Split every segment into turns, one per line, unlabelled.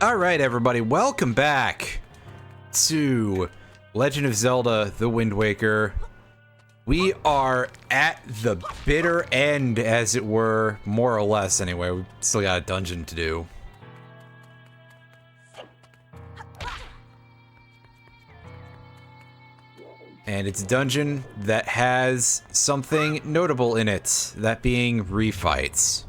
Alright everybody, welcome back to Legend of Zelda The Wind Waker. We are at the bitter end, as it were, more or less anyway. We've still got a dungeon to do. And it's a dungeon that has something notable in it, that being refights.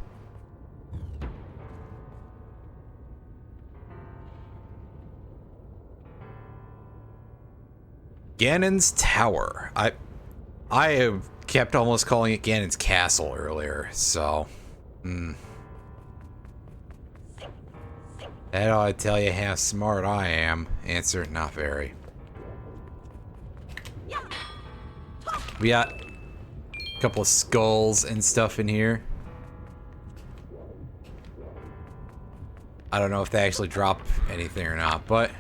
Ganon's Tower. I have kept almost calling it Ganon's Castle earlier, so... That ought to tell you how smart I am. Answer, not very. We got a couple of skulls and stuff in here. I don't know if they actually drop anything or not, but...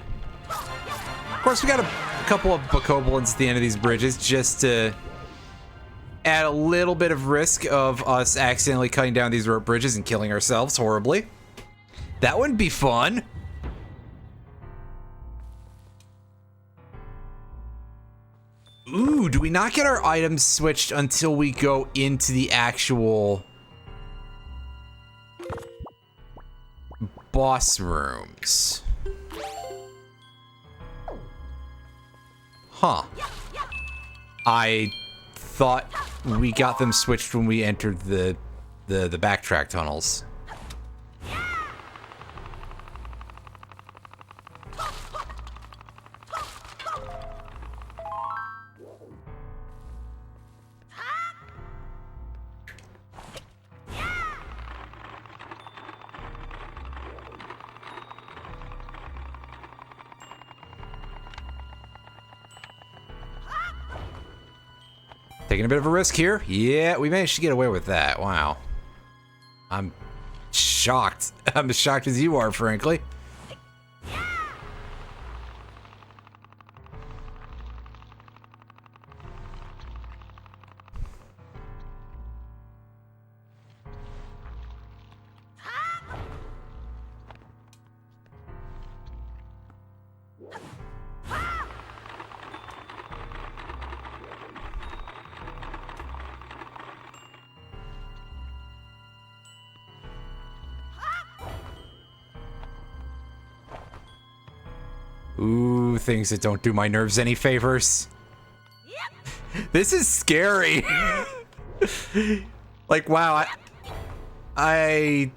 Of course, we got a couple of bokoblins at the end of these bridges, just to add a little bit of risk of us accidentally cutting down these rope bridges and killing ourselves horribly. That wouldn't be fun. Ooh, do we not get our items switched until we go into the actual boss rooms? Huh. I thought we got them switched when we entered the backtrack tunnels. Taking a bit of a risk here. Yeah, we managed to get away with that. Wow. I'm shocked. I'm as shocked as you are, frankly. Ooh, things that don't do my nerves any favors. This is scary. Like, wow, I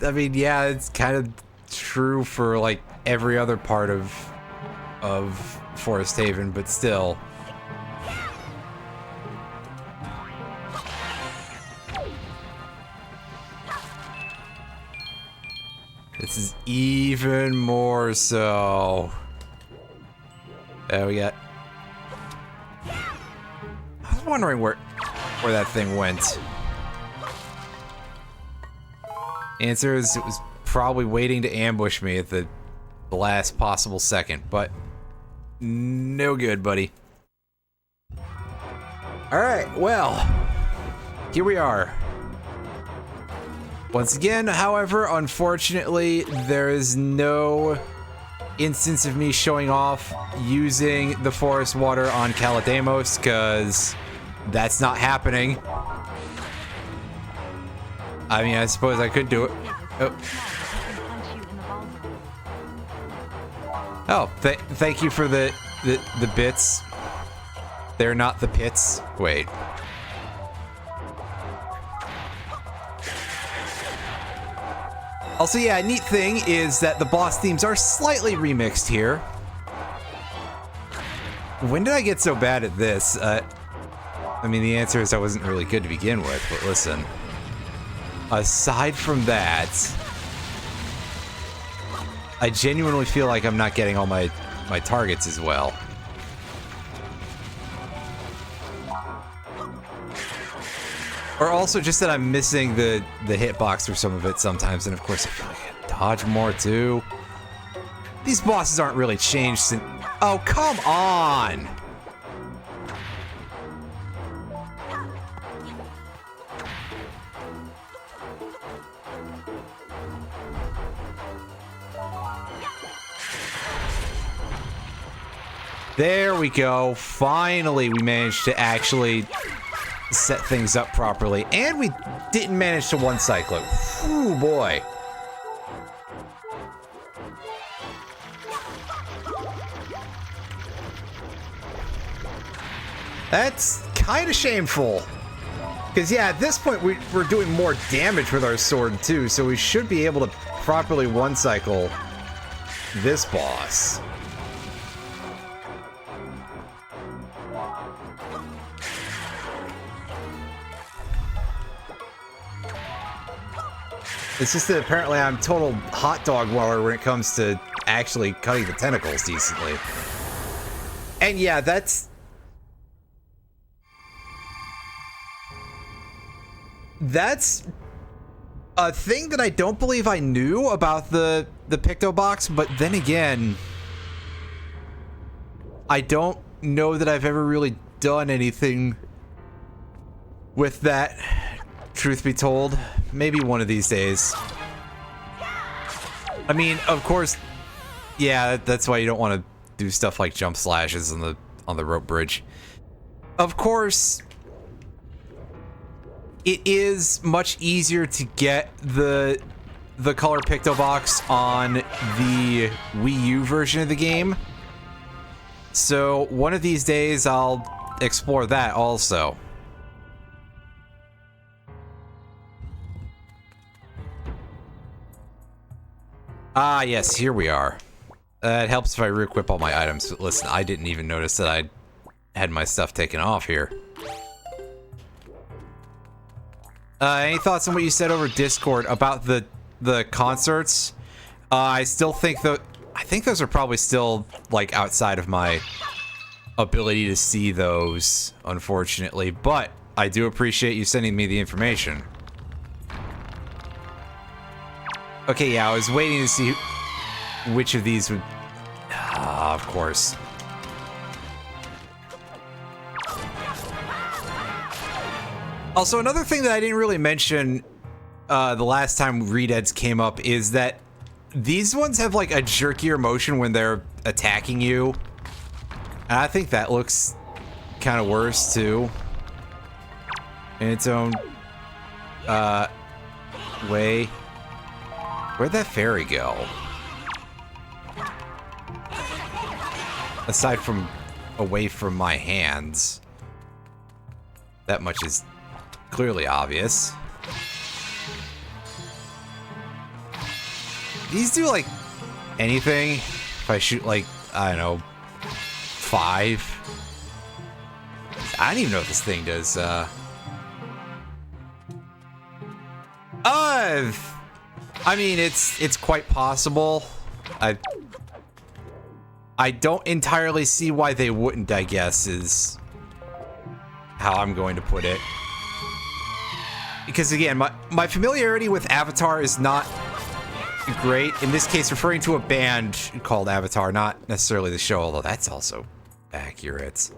mean, yeah, it's kind of true for like every other part of Forest Haven, but still. This is even more so. There we got. I was wondering where that thing went. Answer is it was probably waiting to ambush me at the last possible second, but no good, buddy. All right, well, here we are. Once again, however, unfortunately, there is no instance of me showing off using the forest water on Calademos, because that's not happening. I mean, I suppose I could do it. Oh, thank you for the bits. They're not the pits. Wait. Also, yeah, a neat thing is that the boss themes are slightly remixed here. When did I get so bad at this? I mean, the answer is I wasn't really good to begin with, but listen. Aside from that, I genuinely feel like I'm not getting all my targets as well. Or also just that I'm missing the hitbox for some of it sometimes, and of course I feel like I gotta dodge more too. These bosses aren't really changed since... Oh, come on! There we go. Finally, we managed to actually set things up properly. And we didn't manage to one-cycle it. Ooh, boy. That's kind of shameful. Because, yeah, at this point, we're doing more damage with our sword, too. So we should be able to properly one-cycle this boss. It's just that apparently I'm total hot dog waller when it comes to actually cutting the tentacles decently. And yeah, that's a thing that I don't believe I knew about the Picto Box, but then again, I don't know that I've ever really done anything with that, truth be told. Maybe one of these days. I mean, of course, yeah, that's why you don't want to do stuff like jump slashes on the rope bridge. Of course, it is much easier to get the color Picto Box on the Wii U version of the game. So one of these days I'll explore that also. Ah, yes, here we are. It helps if I re-equip all my items. But listen, I didn't even notice that I had my stuff taken off here. Any thoughts on what you said over Discord about the concerts? I still think I think those are probably still like outside of my ability to see those, unfortunately. But I do appreciate you sending me the information. Okay, yeah, I was waiting to see which of these would... Ah, of course. Also, another thing that I didn't really mention the last time Redeads came up is that these ones have like a jerkier motion when they're attacking you. And I think that looks kind of worse too. In its own way. Where'd that fairy go? Aside from away from my hands. That much is clearly obvious. These do like anything. If I shoot like, I don't know, 5. I don't even know what this thing does. I mean, it's quite possible. I don't entirely see why they wouldn't, I guess, is how I'm going to put it. Because again, my familiarity with Avatar is not great. In this case, referring to a band called Avatar, not necessarily the show, although that's also accurate.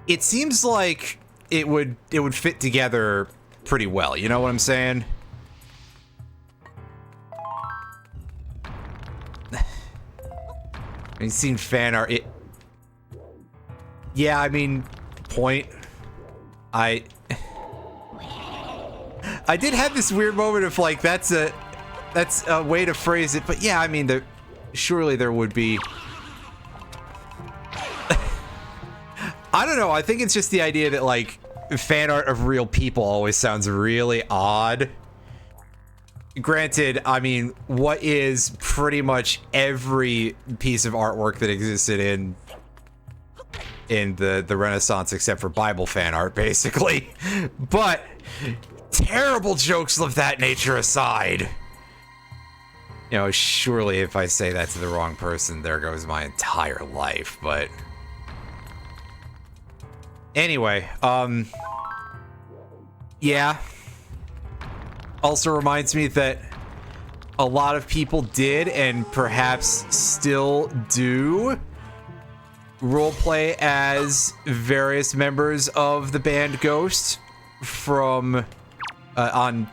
It seems like it would fit together pretty well, you know what I'm saying? I've seen fan art. Yeah, I mean, point. I did have this weird moment of like, that's a way to phrase it, but yeah, I mean, surely there would be. I don't know. I think it's just the idea that like fan art of real people always sounds really odd. Granted, I mean, what is pretty much every piece of artwork that existed in the Renaissance except for Bible fan art, basically. But terrible jokes of that nature aside, you know, surely if I say that to the wrong person, there goes my entire life. But anyway, yeah. Also reminds me that a lot of people did and perhaps still do roleplay as various members of the band Ghost from on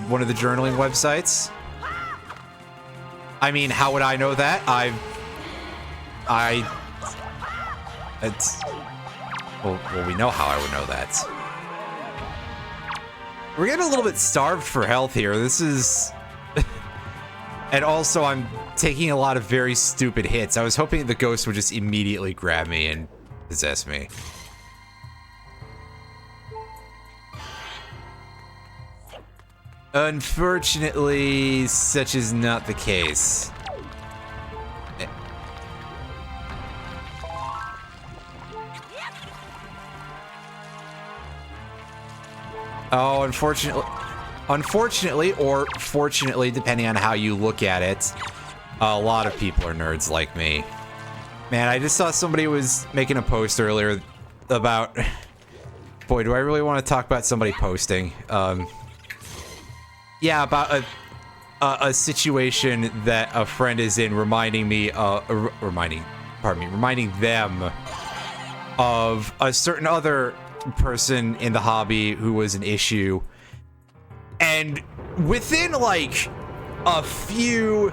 one of the journaling websites. I mean, how would I know that? It's... Well, we know how I would know that. We're getting a little bit starved for health here. This is... And also, I'm taking a lot of very stupid hits. I was hoping the ghost would just immediately grab me and possess me. Unfortunately, such is not the case. Oh, unfortunately, or fortunately, depending on how you look at it, a lot of people are nerds like me. Man, I just saw somebody was making a post earlier about... Boy, do I really want to talk about somebody posting. Yeah, about a situation that a friend is in, reminding them of a certain other person in the hobby who was an issue. And within like a few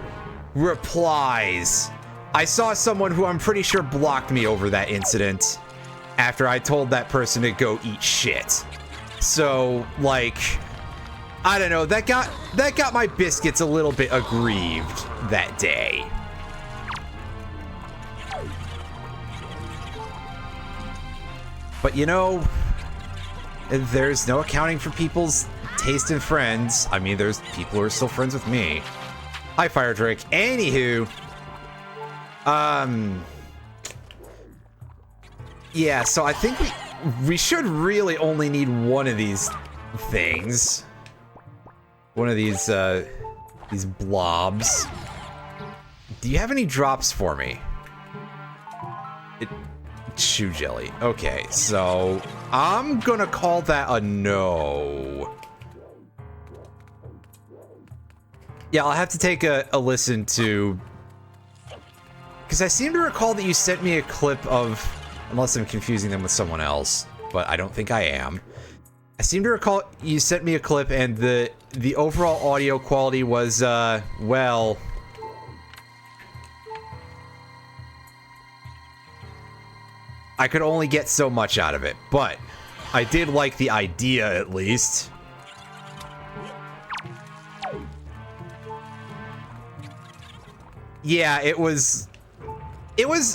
replies, I saw someone who I'm pretty sure blocked me over that incident after I told that person to go eat shit. So, like, I don't know, that got my biscuits a little bit aggrieved that day. But you know, there's no accounting for people's taste in friends. I mean, there's people who are still friends with me. Hi, Fire Drake. Anywho, yeah, so I think we should really only need one of these things. One of these blobs. Do you have any drops for me? Shoe jelly. Okay, so I'm gonna call that a no. Yeah, I'll have to take a listen to... Because I seem to recall that you sent me a clip of... Unless I'm confusing them with someone else, but I don't think I am. I seem to recall you sent me a clip and the overall audio quality was, well... I could only get so much out of it, but I did like the idea at least. Yeah, it was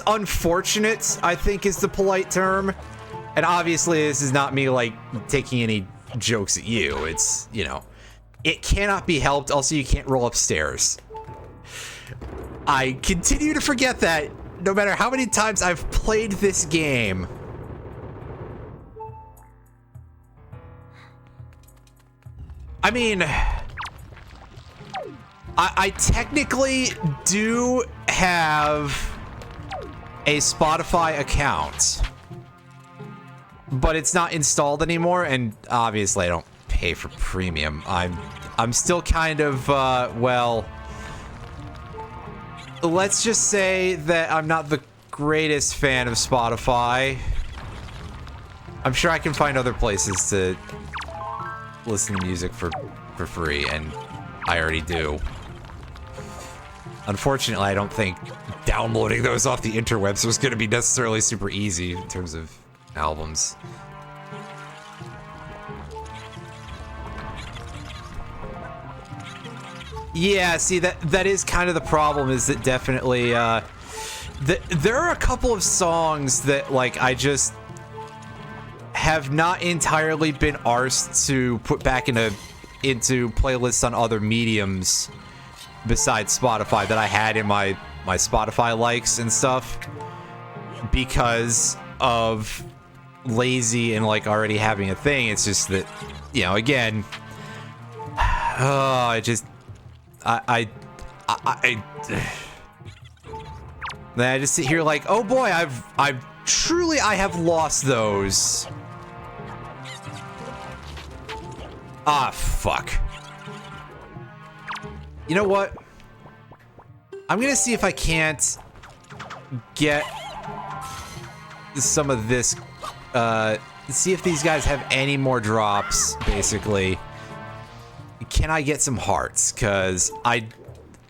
unfortunate, I think is the polite term. And obviously this is not me like taking any jokes at you. It's, you know, it cannot be helped. Also, you can't roll upstairs. I continue to forget that no matter how many times I've played this game. I mean, I technically do have a Spotify account, but it's not installed anymore, and obviously I don't pay for premium. I'm still kind of, well, let's just say that I'm not the greatest fan of Spotify. I'm sure I can find other places to listen to music for free, and I already do. Unfortunately, I don't think downloading those off the interwebs was going to be necessarily super easy in terms of albums. Yeah, see, that is kind of the problem, is that definitely, there are a couple of songs that, like, I just have not entirely been arsed to put back into playlists on other mediums besides Spotify that I had in my Spotify likes and stuff, because of lazy and, like, already having a thing. It's just that, you know, again, I just sit here like, oh boy, I've truly have lost those. Ah, fuck. You know what? I'm gonna see if I can't get some of this, see if these guys have any more drops, basically. Can I get some hearts? Because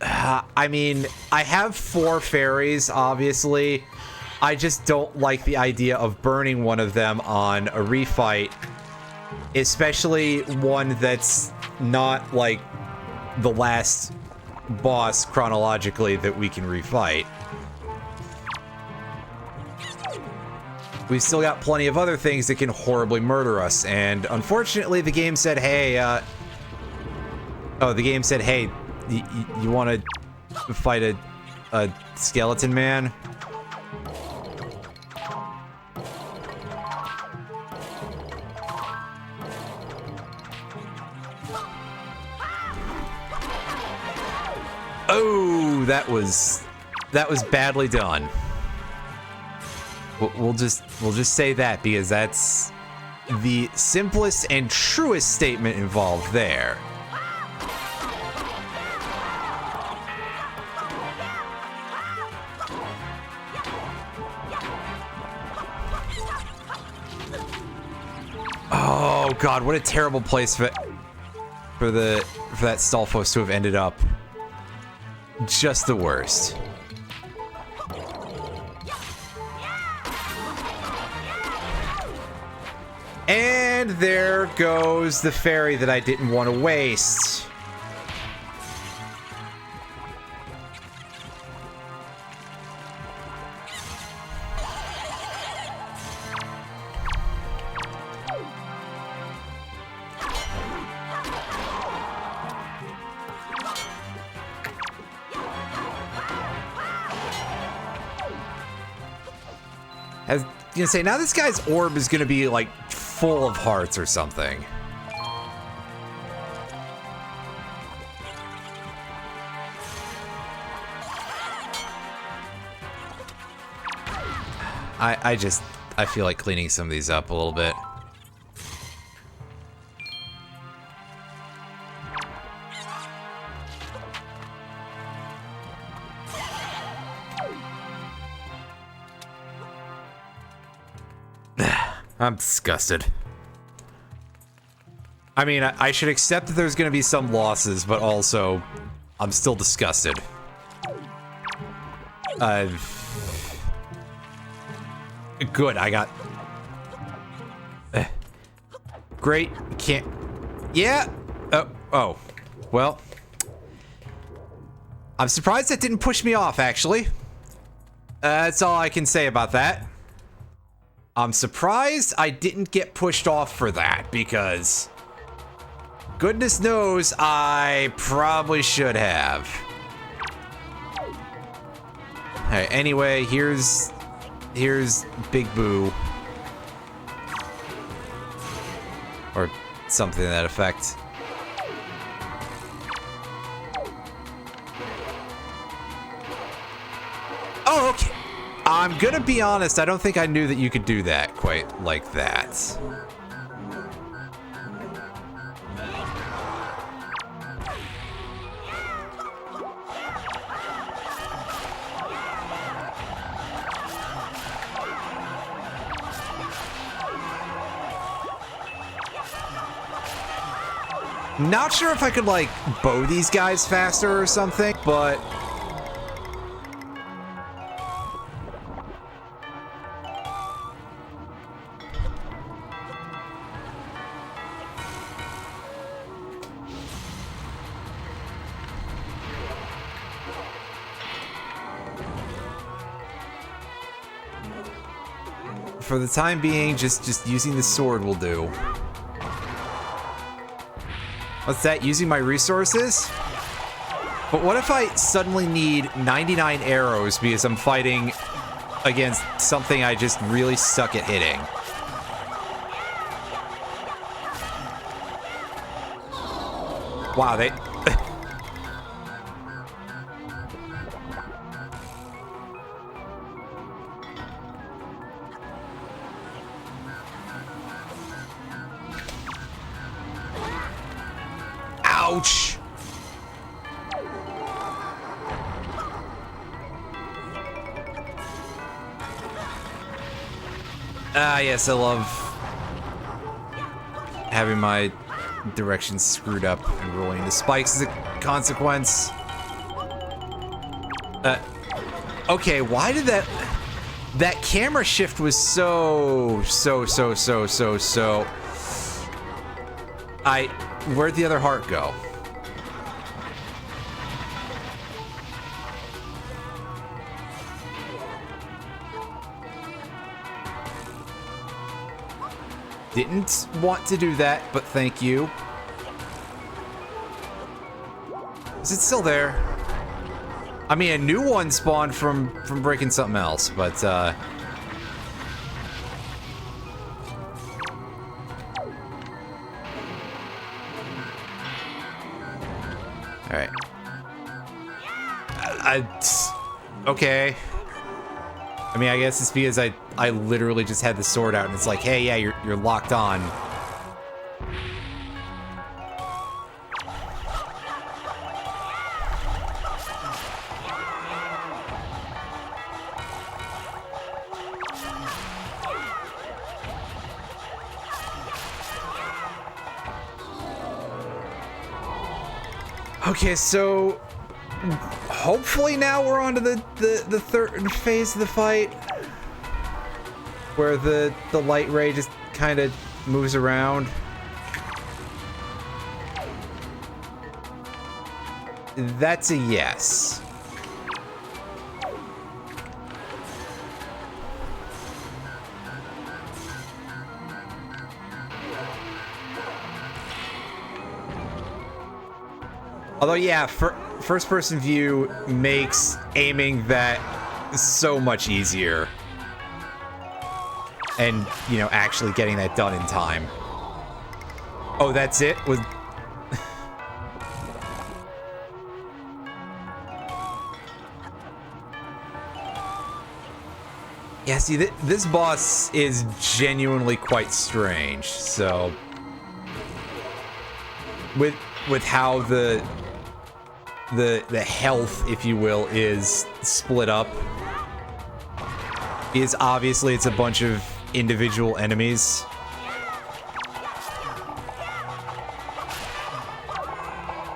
I mean, I have 4 fairies, obviously. I just don't like the idea of burning one of them on a refight. Especially one that's not, like, the last boss chronologically that we can refight. We've still got plenty of other things that can horribly murder us, and unfortunately the game said, hey, the game said, hey, you want to fight a skeleton man? Oh, that was badly done. We'll just say that because that's the simplest and truest statement involved there. Oh god, what a terrible place for that Stalfos to have ended up. Just the worst. And there goes the fairy that I didn't want to waste. I was gonna say, now this guy's orb is gonna be like full of hearts or something. I feel like cleaning some of these up a little bit. I'm disgusted. I mean, I should accept that there's going to be some losses, but also, I'm still disgusted. Good, I got... Great, can't... Yeah! Oh. Well... I'm surprised that didn't push me off, actually. That's all I can say about that. I'm surprised I didn't get pushed off for that, because... Goodness knows I probably should have. Alright, anyway, here's Big Boo. Or something to that effect. Oh, okay. I'm gonna be honest, I don't think I knew that you could do that quite like that. Not sure if I could, like, bow these guys faster or something, but... For the time being, just using the sword will do. What's that? Using my resources? But what if I suddenly need 99 arrows because I'm fighting against something I just really suck at hitting? Wow, they... Ouch! Ah, yes, I love having my directions screwed up and rolling the spikes as a consequence. Okay, why did that... That camera shift was so... Where'd the other heart go? Didn't want to do that, but thank you. Is it still there? I mean, a new one spawned from breaking something else, but all right. Okay. I mean, I guess it's because I literally just had the sword out and it's like, hey, yeah, you're locked on. Okay, so hopefully now we're on to the third phase of the fight, where the light ray just kind of moves around. That's a yes. Although, yeah, first-person view makes aiming that so much easier. And, you know, actually getting that done in time. Oh, that's it? Was... Yeah, see, this boss is genuinely quite strange, so... With how the health, if you will, is split up, is obviously it's a bunch of individual enemies.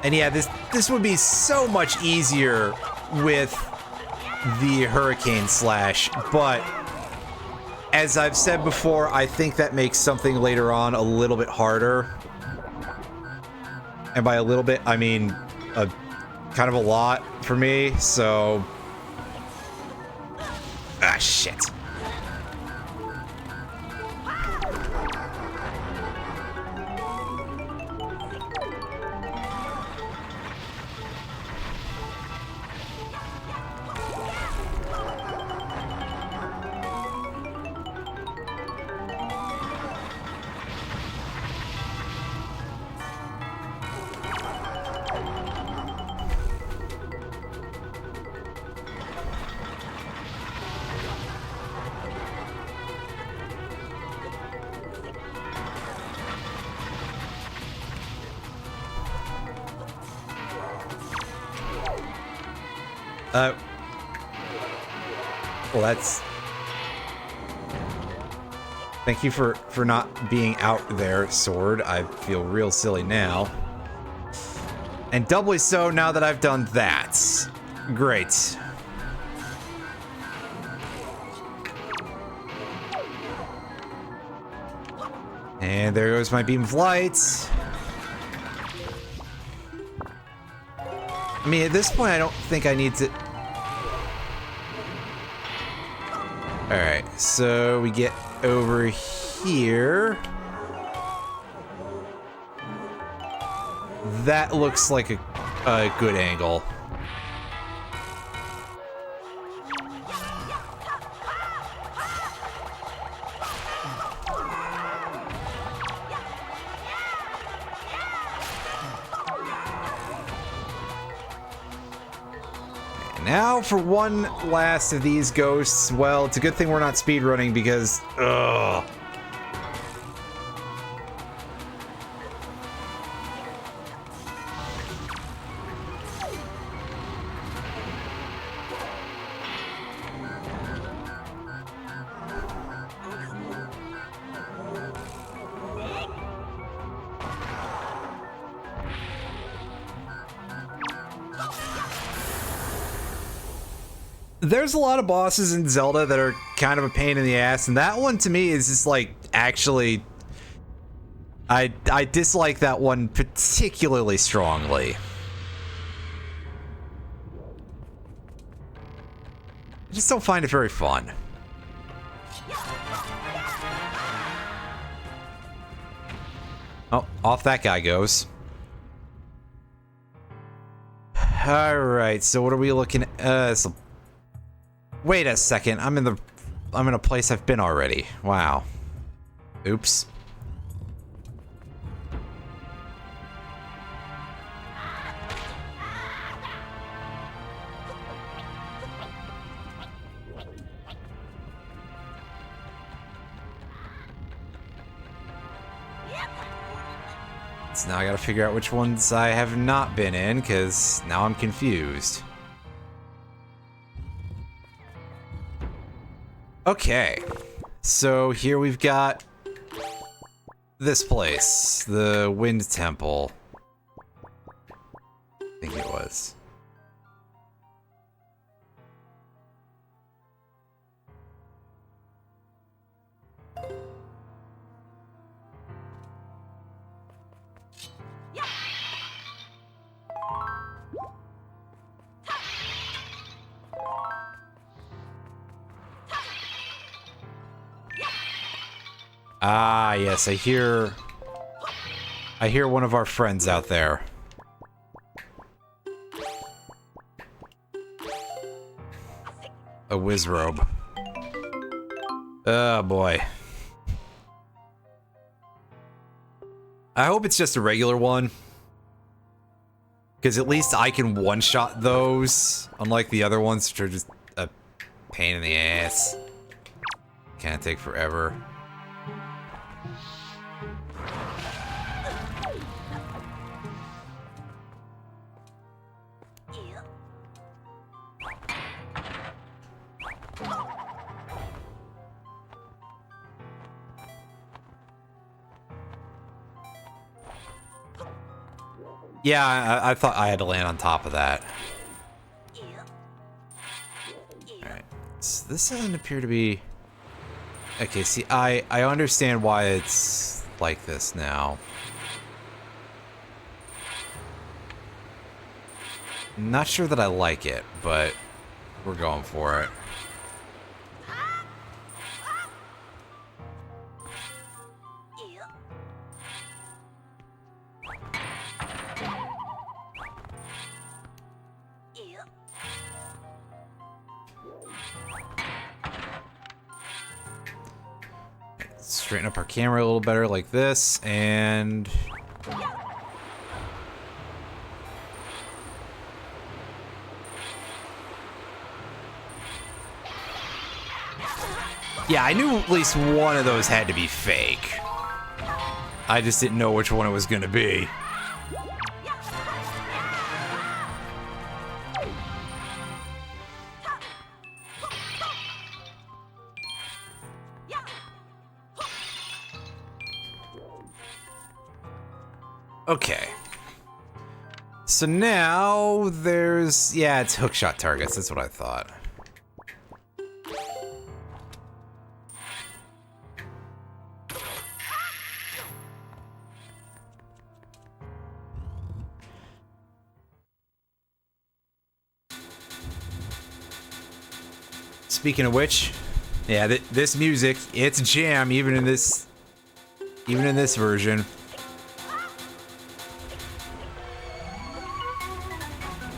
And yeah, this would be so much easier with the Hurricane Slash, but as I've said before, I think that makes something later on a little bit harder. And by a little bit, I mean kind of a lot for me, so... Ah, shit. Well, that's... Thank you for not being out there, sword. I feel real silly now. And doubly so now that I've done that. Great. And there goes my beam of light. I mean, at this point, I don't think I need to... Alright, so we get over here. That looks like a good angle. Now for one last of these ghosts. Well, it's a good thing we're not speedrunning because, ugh. There's a lot of bosses in Zelda that are kind of a pain in the ass, and that one to me is just like actually I dislike that one particularly strongly. I just don't find it very fun. Oh, off that guy goes. Alright, so what are we looking at? Wait a second, I'm in a place I've been already. Wow. Oops. So now I gotta figure out which ones I have not been in, because now I'm confused. Okay, so here we've got this place, the Wind Temple. I think it was. Ah, yes, I hear one of our friends out there. A Wizrobe. Oh boy. I hope it's just a regular one. Because at least I can one-shot those, unlike the other ones, which are just a pain in the ass. Can't take forever. Yeah, I thought I had to land on top of that. Alright, so this doesn't appear to be... Okay, see, I understand why it's like this now. Not sure that I like it, but we're going for it. Straighten up our camera a little better like this, and... Yeah, I knew at least one of those had to be fake. I just didn't know which one it was gonna be. Okay. So now there's... Yeah, it's hookshot targets. That's what I thought. Speaking of which, yeah, this music, it's a jam even in this version.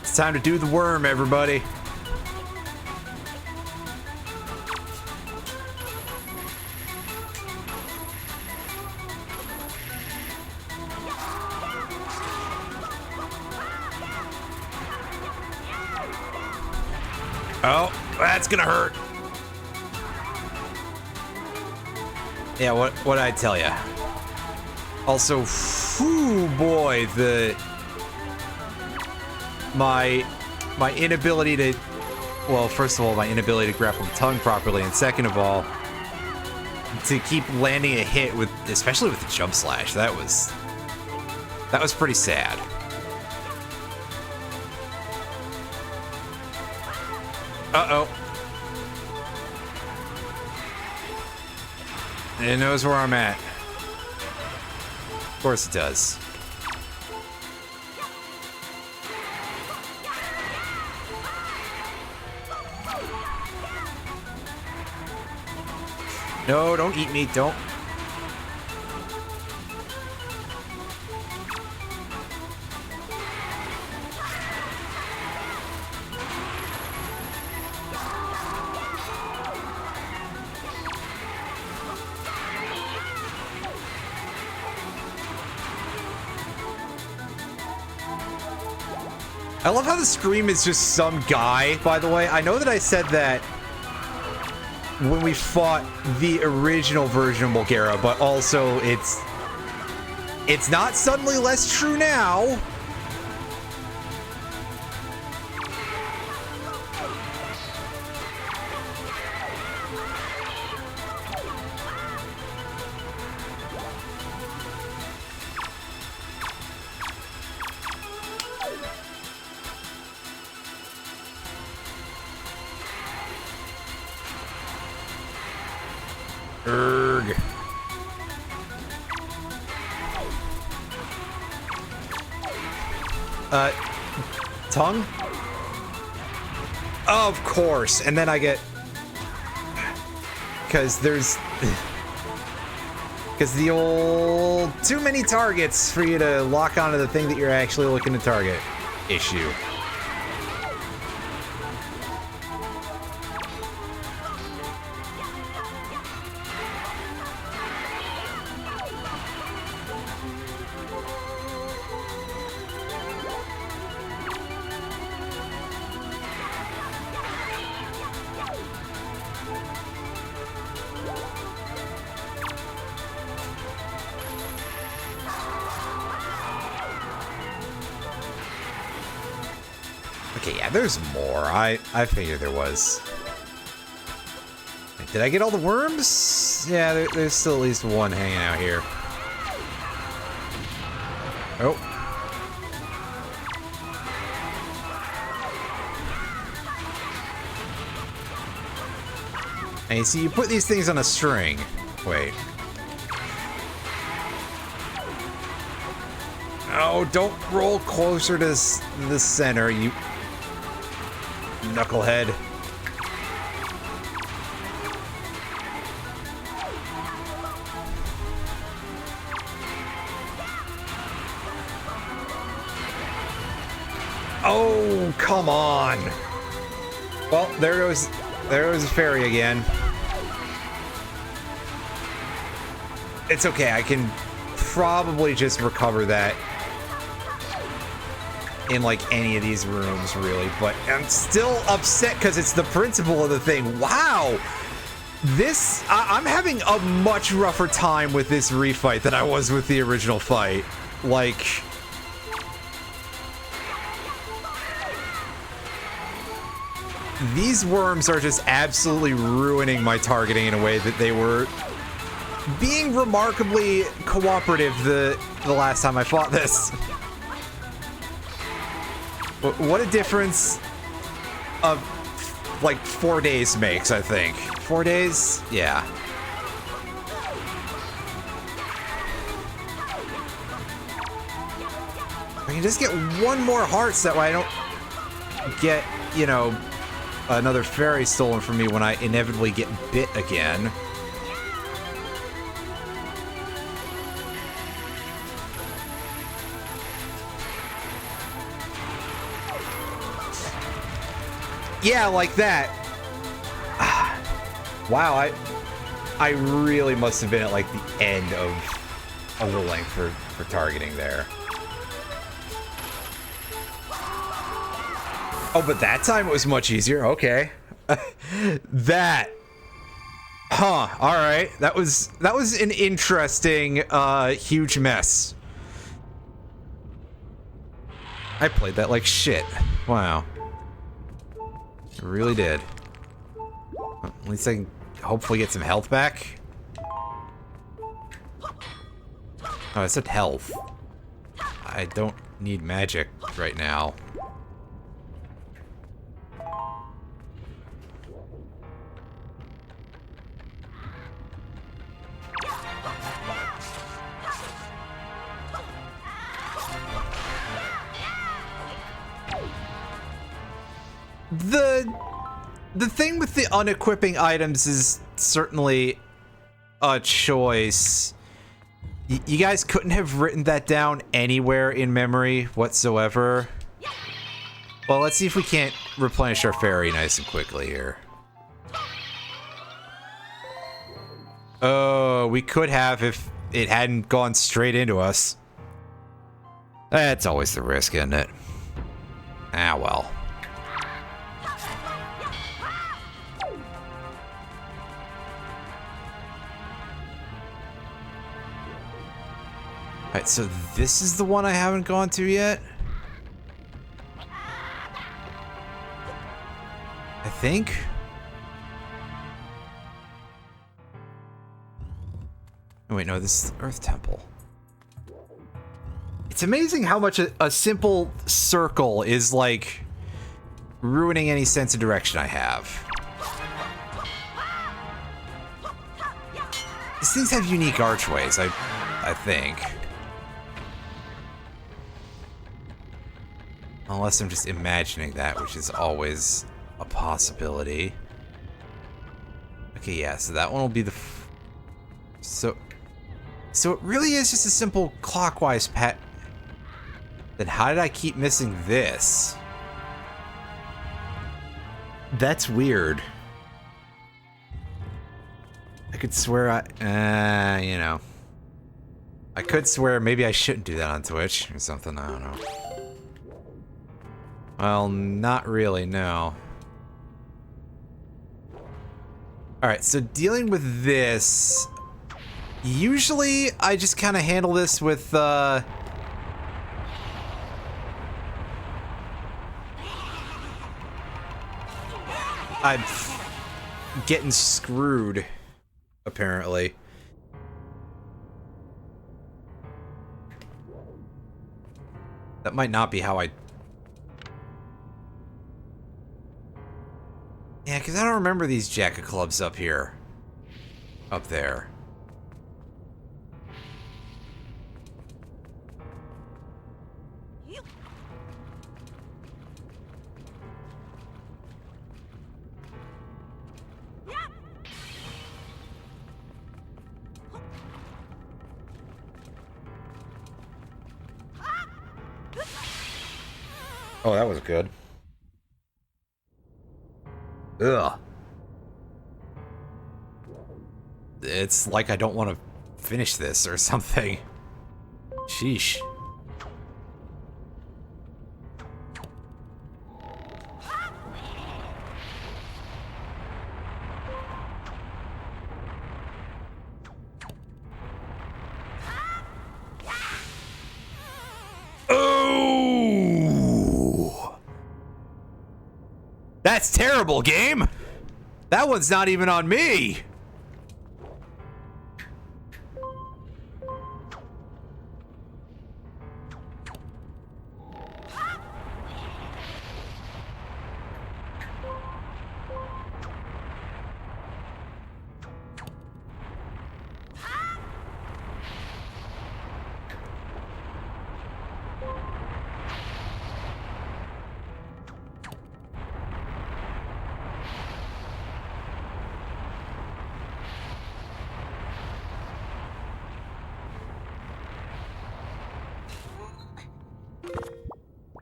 It's time to do the worm, everybody. Oh, that's gonna hurt. Yeah, what I tell ya? Also, whew, boy, my inability to, well, first of all, my inability to grapple the tongue properly, and second of all, to keep landing a hit with, especially with the jump slash, that was pretty sad. Uh-oh. It knows where I'm at. Of course it does. No, don't eat me, don't. I love how the scream is just some guy, by the way. I know that I said that when we fought the original version of Bulgara, but also it's not suddenly less true now. Erg. Tongue? Of course. And then I get... Because there's... Because the old... Too many targets for you to lock onto the thing that you're actually looking to target issue. Okay, yeah, there's more. I figured there was. Did I get all the worms? Yeah, there's still at least one hanging out here. Oh. And you see, you put these things on a string. Wait. Oh, don't roll closer to the center, you knucklehead. Oh, come on. Well, there goes the fairy again. It's okay, I can probably just recover that in like any of these rooms, really, but I'm still upset because it's the principle of the thing. Wow, I'm having a much rougher time with this refight than I was with the original fight. Like, these worms are just absolutely ruining my targeting in a way that they were being remarkably cooperative the last time I fought this. What a difference of like 4 days makes, I think. 4 days? Yeah. I can just get one more heart so that way I don't get, you know, another fairy stolen from me when I inevitably get bit again. Yeah, like that. Wow, I really must have been at like the end of the length for targeting there. Oh, but that time it was much easier. Okay. That. Huh. All right. That was an interesting huge mess. I played that like shit. Wow. I really did. Well, at least I can hopefully get some health back. Oh, I said health. I don't need magic right now. The thing with the unequipping items is certainly a choice. You guys couldn't have written that down anywhere in memory whatsoever. Well, let's see if we can't replenish our fairy nice and quickly here. Oh, we could have if it hadn't gone straight into us. That's always the risk, isn't it? Ah, well. Alright, so this is the one I haven't gone to yet? I think? Oh, wait, no, this is the Earth Temple. It's amazing how much a simple circle is, like, ruining any sense of direction I have. These things have unique archways, I think. Unless I'm just imagining that, which is always a possibility. Okay, yeah, so that one will be the... So it really is just a simple clockwise pat. Then how did I keep missing this? That's weird. I could swear you know. I could swear maybe I shouldn't do that on Twitch or something, I don't know. Well, not really, no. Alright, so dealing with this... Usually, I just kind of handle this with, I'm getting screwed, apparently. That might not be how I... Yeah, because I don't remember these Jack of Clubs up here. Up there. Oh, that was good. Ugh. It's like I don't want to finish this or something. Sheesh. That's terrible, game! That one's not even on me!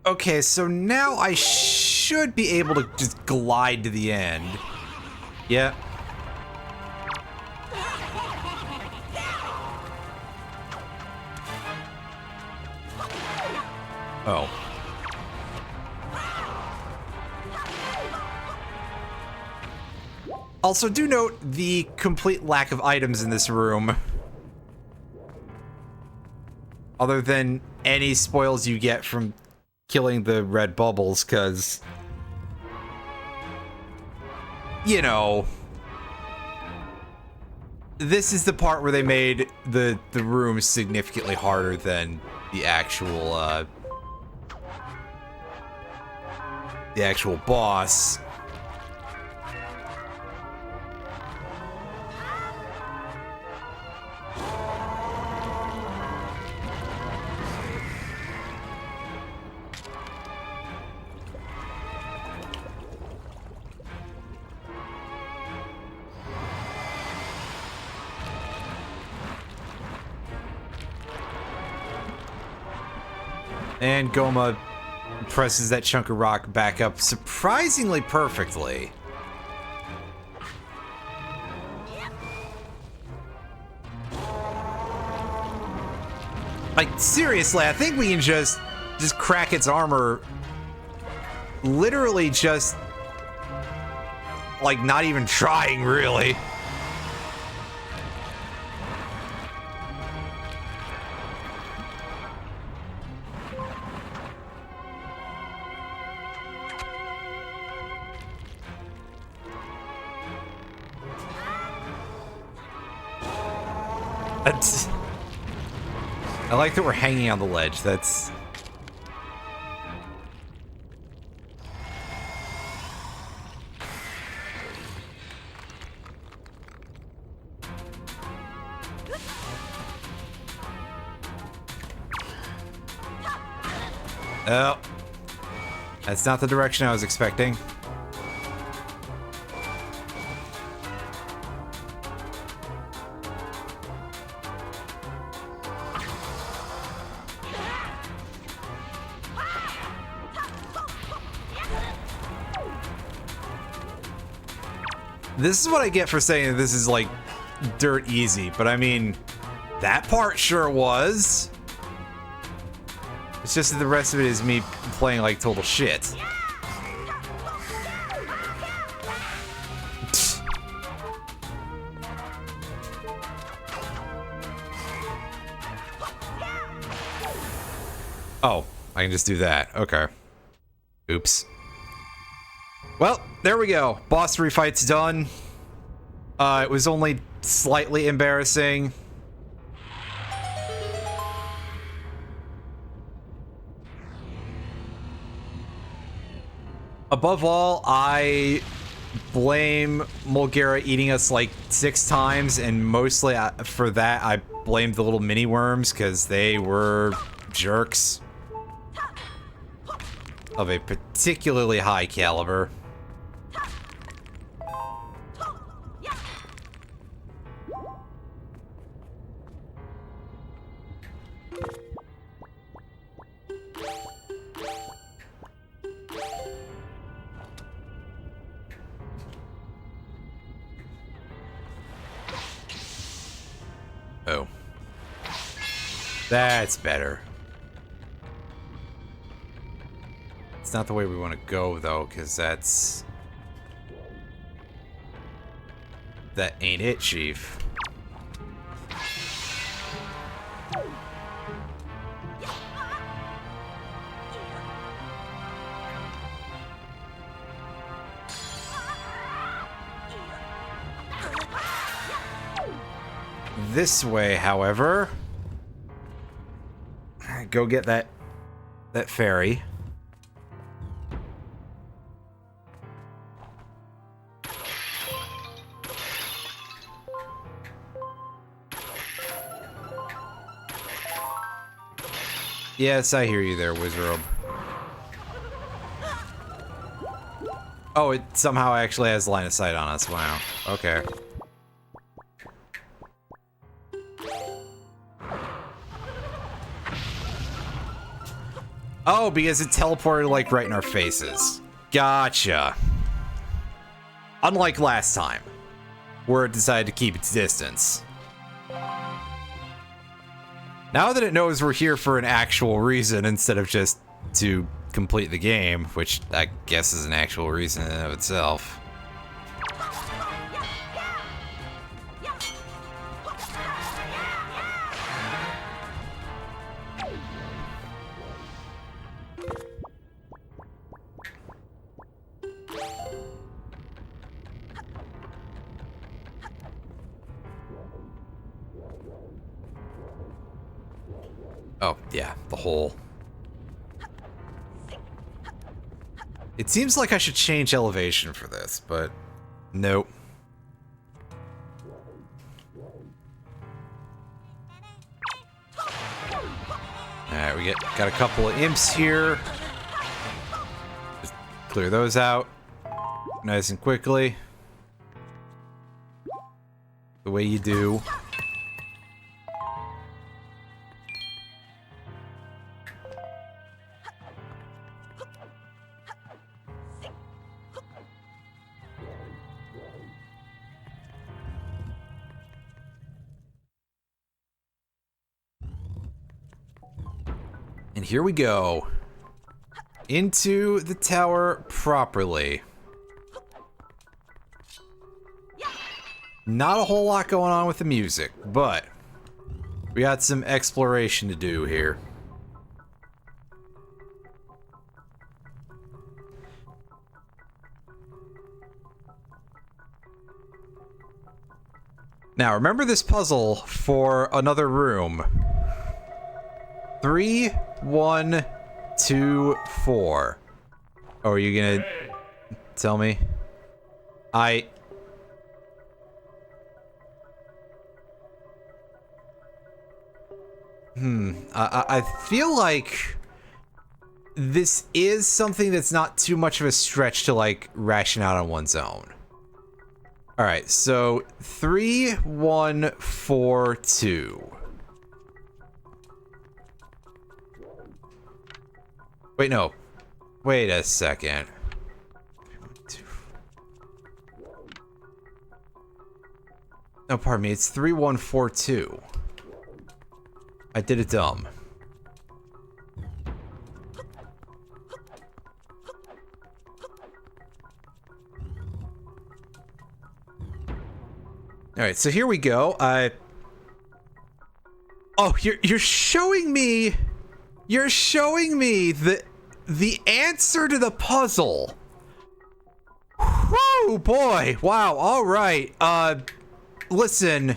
Okay, so now I should be able to just glide to the end. Yeah. Oh. Also, do note the complete lack of items in this room. Other than any spoils you get from killing the red bubbles, because, you know, this is the part where they made the room significantly harder than the actual boss. And Goma presses that chunk of rock back up surprisingly perfectly. Like, seriously, I think we can just crack its armor. Literally just, like, not even trying, really. I like that we're hanging on the ledge. That's... Oh. That's not the direction I was expecting. This is what I get for saying this is, like, dirt easy, but I mean, that part sure was. It's just that the rest of it is me playing like total shit. Oh, I can just do that. Okay. Oops. Well, there we go. Boss 3 fight's done. It was only slightly embarrassing. Above all, I blame Mulgara eating us like 6 times, and mostly for that, I blamed the little mini worms because they were jerks of a particularly high caliber. Oh. That's better. It's not the way we want to go, though, because that's... That ain't it, Chief. This way, however, go get that fairy. Yes, I hear you there, Wizrobe. Oh, it somehow actually has line of sight on us. Wow. Okay. Oh, because it teleported, like, right in our faces. Gotcha. Unlike last time, where it decided to keep its distance. Now that it knows we're here for an actual reason instead of just to complete the game, which I guess is an actual reason in and of itself. Oh, yeah, the hole. It seems like I should change elevation for this, but nope. Alright, we got a couple of imps here. Just clear those out nice and quickly. The way you do. And here we go. Into the tower properly. Not a whole lot going on with the music, but we got some exploration to do here. Now, remember this puzzle for another room. 3, 1, 2, 4. Oh, are you gonna tell me? I feel like this is something that's not too much of a stretch to, like, ration out on one's own. Alright, so 3, 1, 4, 2. Wait, no. Wait a second. 3, 1, 2. No, pardon me, it's 3, 1, 4, 2. I did it dumb. All right, so here we go. Oh, you're showing me. You're showing me the answer to the puzzle. Whoo, boy! Wow. All right. Listen.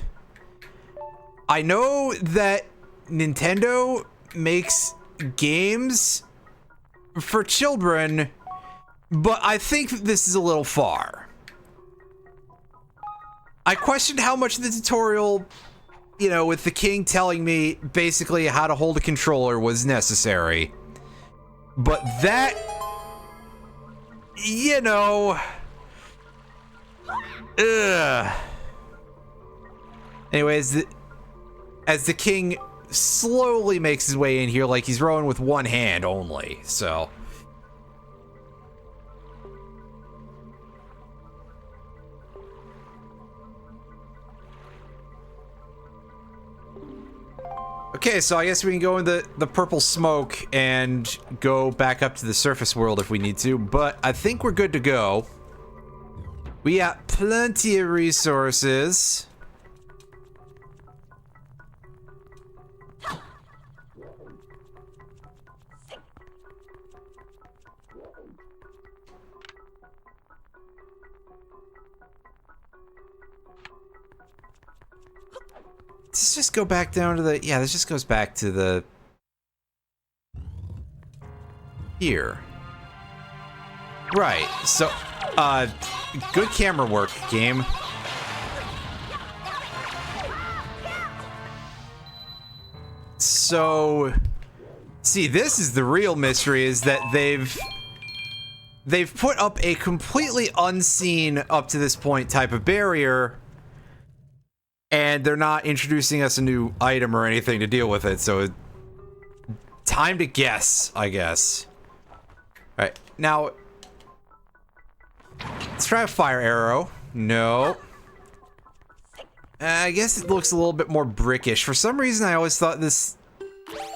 I know that Nintendo makes games for children, but I think this is a little far. I questioned how much of the tutorial, you know, with the king telling me basically how to hold a controller was necessary. But that, you know, anyways, as the king slowly makes his way in here, like he's rowing with one hand only, so. Okay, so I guess we can go in the purple smoke and go back up to the surface world if we need to, but I think we're good to go. We got plenty of resources. Let's just go back down to the... Yeah, this just goes back to the... Here. Right, so... good camera work, game. So... See, this is the real mystery, is that they've put up a completely unseen, up to this point, type of barrier... And they're not introducing us a new item or anything to deal with it, so... Time to guess, I guess. Alright, now... Let's try a fire arrow. No. I guess it looks a little bit more brickish. For some reason, I always thought this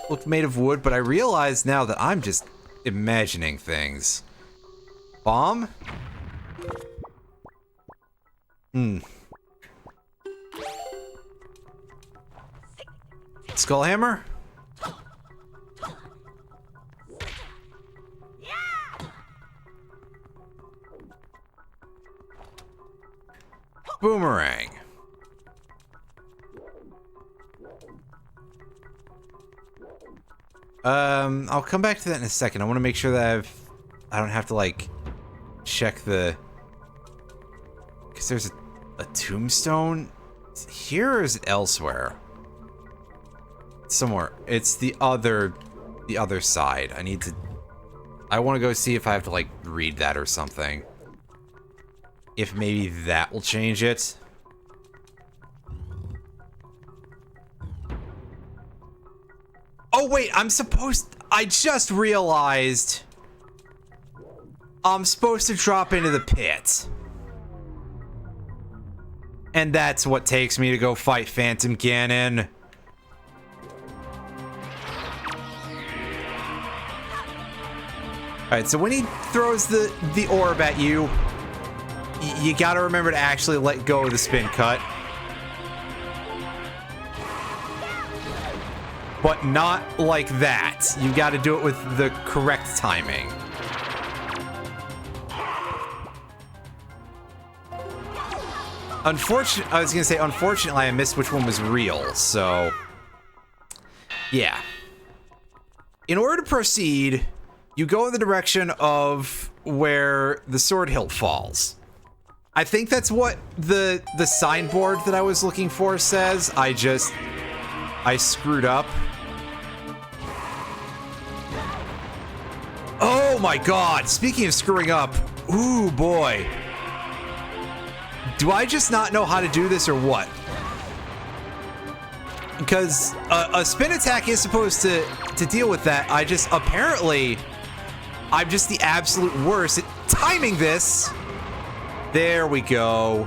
looked made of wood, but I realize now that I'm just imagining things. Bomb? Skullhammer? Boomerang. I'll come back to that in a second. I want to make sure that I don't have to, like, check the... Because there's a tombstone here, or is it elsewhere? Somewhere. It's the other side. I want to go see if I have to, like, read that or something. If maybe that will change it. Oh, wait, I just realized I'm supposed to drop into the pit. And that's what takes me to go fight Phantom Ganon. Alright, so when he throws the orb at you, you gotta remember to actually let go of the spin cut. But not like that. You gotta do it with the correct timing. Unfortunately, I missed which one was real, so... yeah. In order to proceed, you go in the direction of where the sword hilt falls. I think that's what the signboard that I was looking for says. I screwed up. Oh my god! Speaking of screwing up, ooh boy. Do I just not know how to do this or what? Because a spin attack is supposed to deal with that. Apparently, I'm just the absolute worst at timing this. There we go.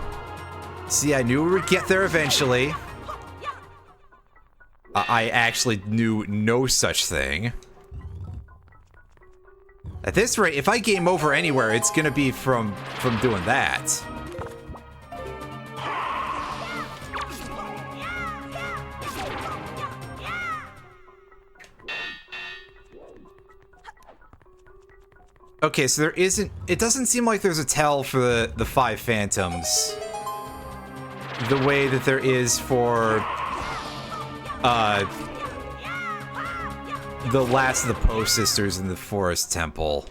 See, I knew we would get there eventually. I actually knew no such thing. At this rate, if I game over anywhere, it's gonna be from doing that. Okay, so there isn't... it doesn't seem like there's a tell for the 5 phantoms. The way that there is for... the last of the Poe sisters in the Forest Temple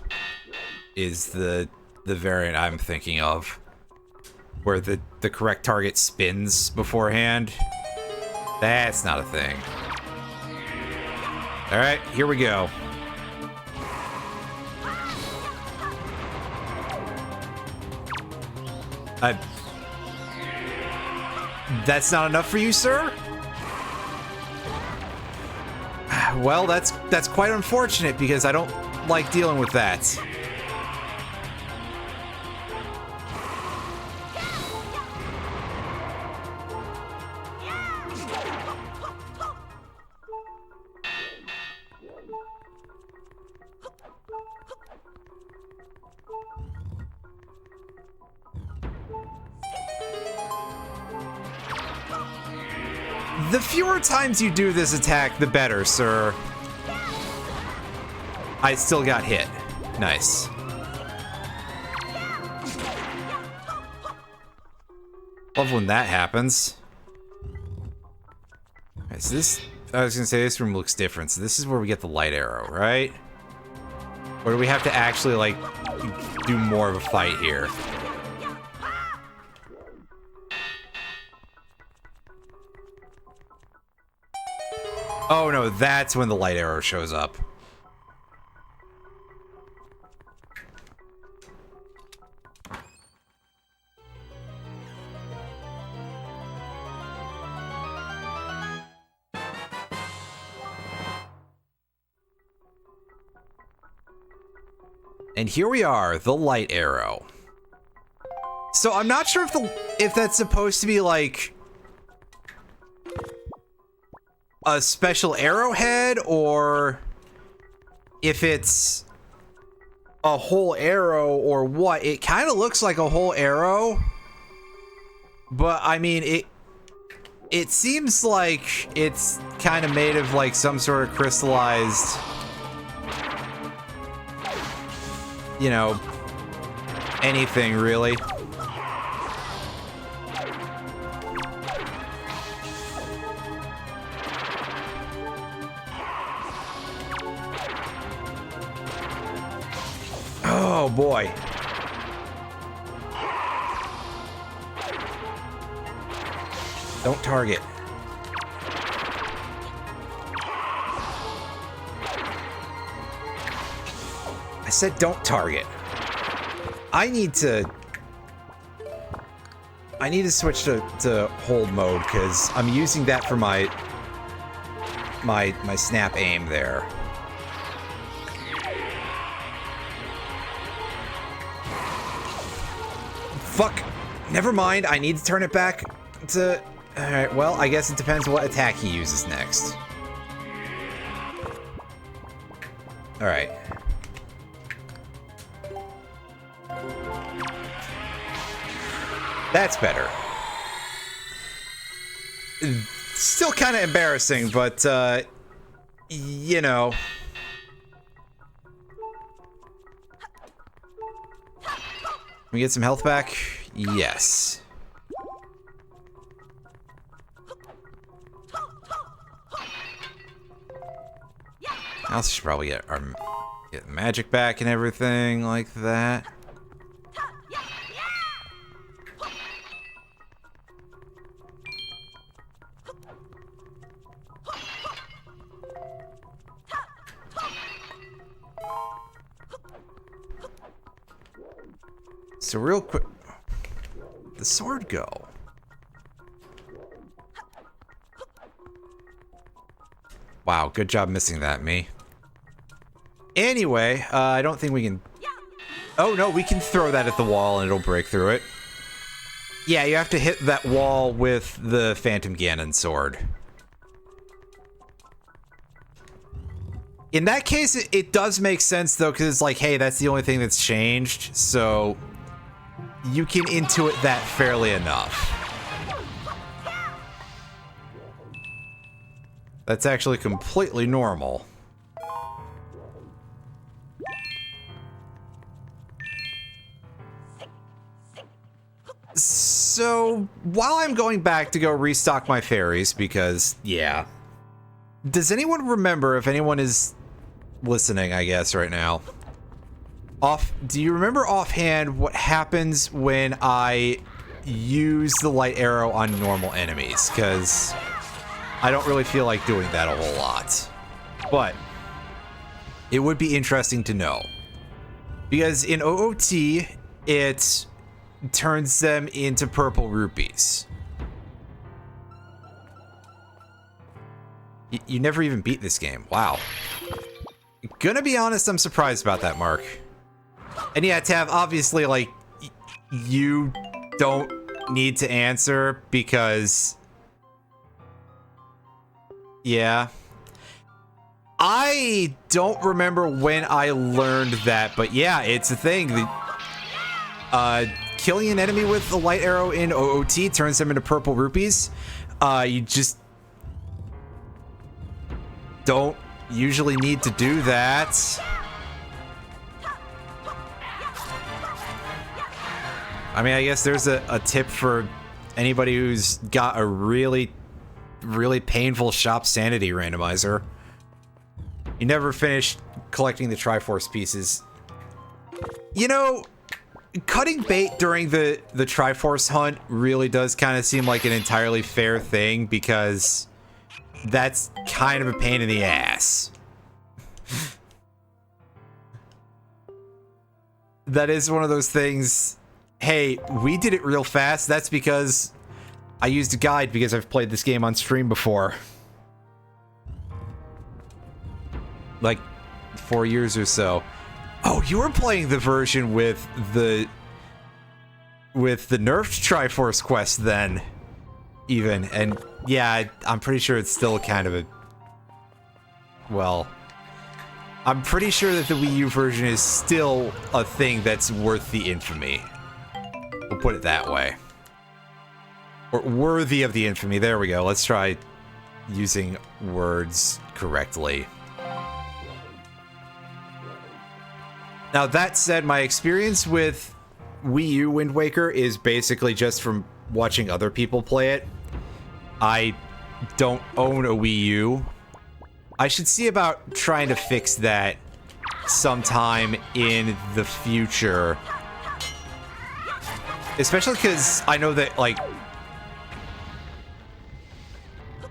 is the variant I'm thinking of. Where the correct target spins beforehand. That's not a thing. Alright, here we go. That's not enough for you, sir? Well, that's quite unfortunate because I don't like dealing with that. The fewer times you do this attack, the better, sir. I still got hit. Nice. Love when that happens. Alright, so this... I was gonna say, this room looks different. So this is where we get the light arrow, right? Or do we have to actually, like, do more of a fight here? Oh no, that's when the light arrow shows up. And here we are, the light arrow. So I'm not sure if that's supposed to be like a special arrowhead or if it's a whole arrow or what. It kind of looks like a whole arrow, but I mean it seems like it's kind of made of like some sort of crystallized, you know, anything really. Oh boy. Don't target. I said don't target. I need to switch to hold mode because I'm using that for my snap aim there. Fuck. Never mind. I need to turn it back to... Alright, well, I guess it depends what attack he uses next. Alright. That's better. Still kind of embarrassing, but, you know. Can we get some health back? Yes. I also should probably get our magic back and everything like that. So real quick, the sword go. Wow, good job missing that, me. Anyway, I don't think we can... Oh, no, we can throw that at the wall and it'll break through it. Yeah, you have to hit that wall with the Phantom Ganon sword. In that case, it does make sense, though, because it's like, hey, that's the only thing that's changed, so you can intuit that fairly enough. That's actually completely normal. So, while I'm going back to go restock my fairies, because, yeah. Does anyone remember, if anyone is listening, I guess, right now? Do you remember offhand what happens when I use the light arrow on normal enemies? Because I don't really feel like doing that a whole lot. But it would be interesting to know. Because in OOT, it turns them into purple rupees. You never even beat this game. Wow. Gonna be honest, I'm surprised about that, Mark. And yeah, Tav, obviously, like, you don't need to answer because... Yeah. I don't remember when I learned that, but yeah, it's a thing. Killing an enemy with a light arrow in OOT turns them into purple rupees. You just don't usually need to do that. I mean, I guess there's a tip for anybody who's got a really painful shop sanity randomizer. You never finish collecting the Triforce pieces. You know, cutting bait during the Triforce hunt really does kind of seem like an entirely fair thing, because that's kind of a pain in the ass. That is one of those things. Hey, we did it real fast. That's because I used a guide, because I've played this game on stream before. Like 4 years or so. Oh, you were playing the version with the nerfed Triforce quest then, even. And yeah, I'm pretty sure it's still kind of a... Well, I'm pretty sure that the Wii U version is still a thing that's worth the infamy. We'll put it that way. Or worthy of the infamy. There we go. Let's try using words correctly. Now, that said, my experience with Wii U Wind Waker is basically just from watching other people play it. I don't own a Wii U. I should see about trying to fix that sometime in the future. Especially because I know that, like...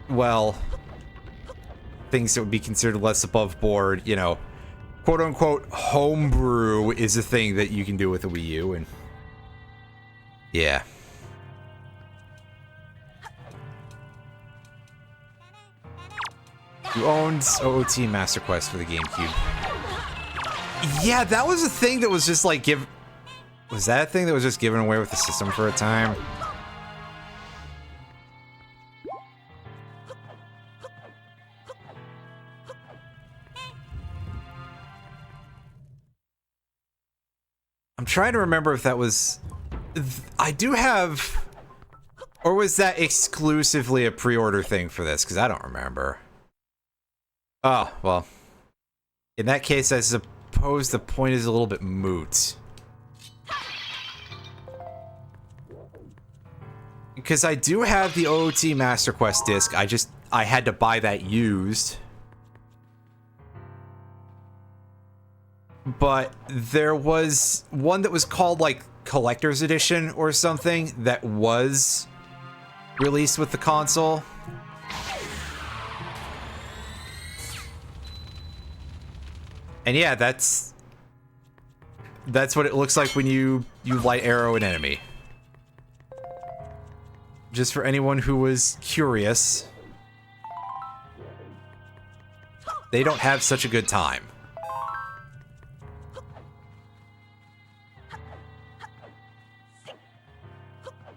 Well... things that would be considered less above board, you know... quote-unquote homebrew is a thing that you can do with a Wii U, and yeah. You owned OOT Master Quest for the GameCube. Yeah, that was a thing that was just like was that a thing that was just given away with the system for a time? I'm trying to remember if that was I do have... Or was that exclusively a pre-order thing for this? Because I don't remember. Oh, well. In that case, I suppose the point is a little bit moot. Because I do have the OOT Master Quest disc. I had to buy that used. But there was one that was called, like, Collector's Edition or something that was released with the console. And yeah, that's what it looks like when you light arrow an enemy. Just for anyone who was curious, they don't have such a good time.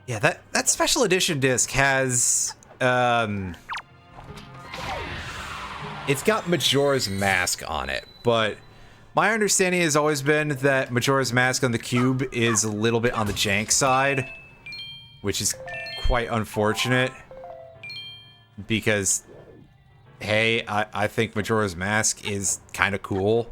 Yeah, that special edition disc has, it's got Majora's Mask on it, but my understanding has always been that Majora's Mask on the Cube is a little bit on the jank side, which is quite unfortunate, because, hey, I think Majora's Mask is kind of cool.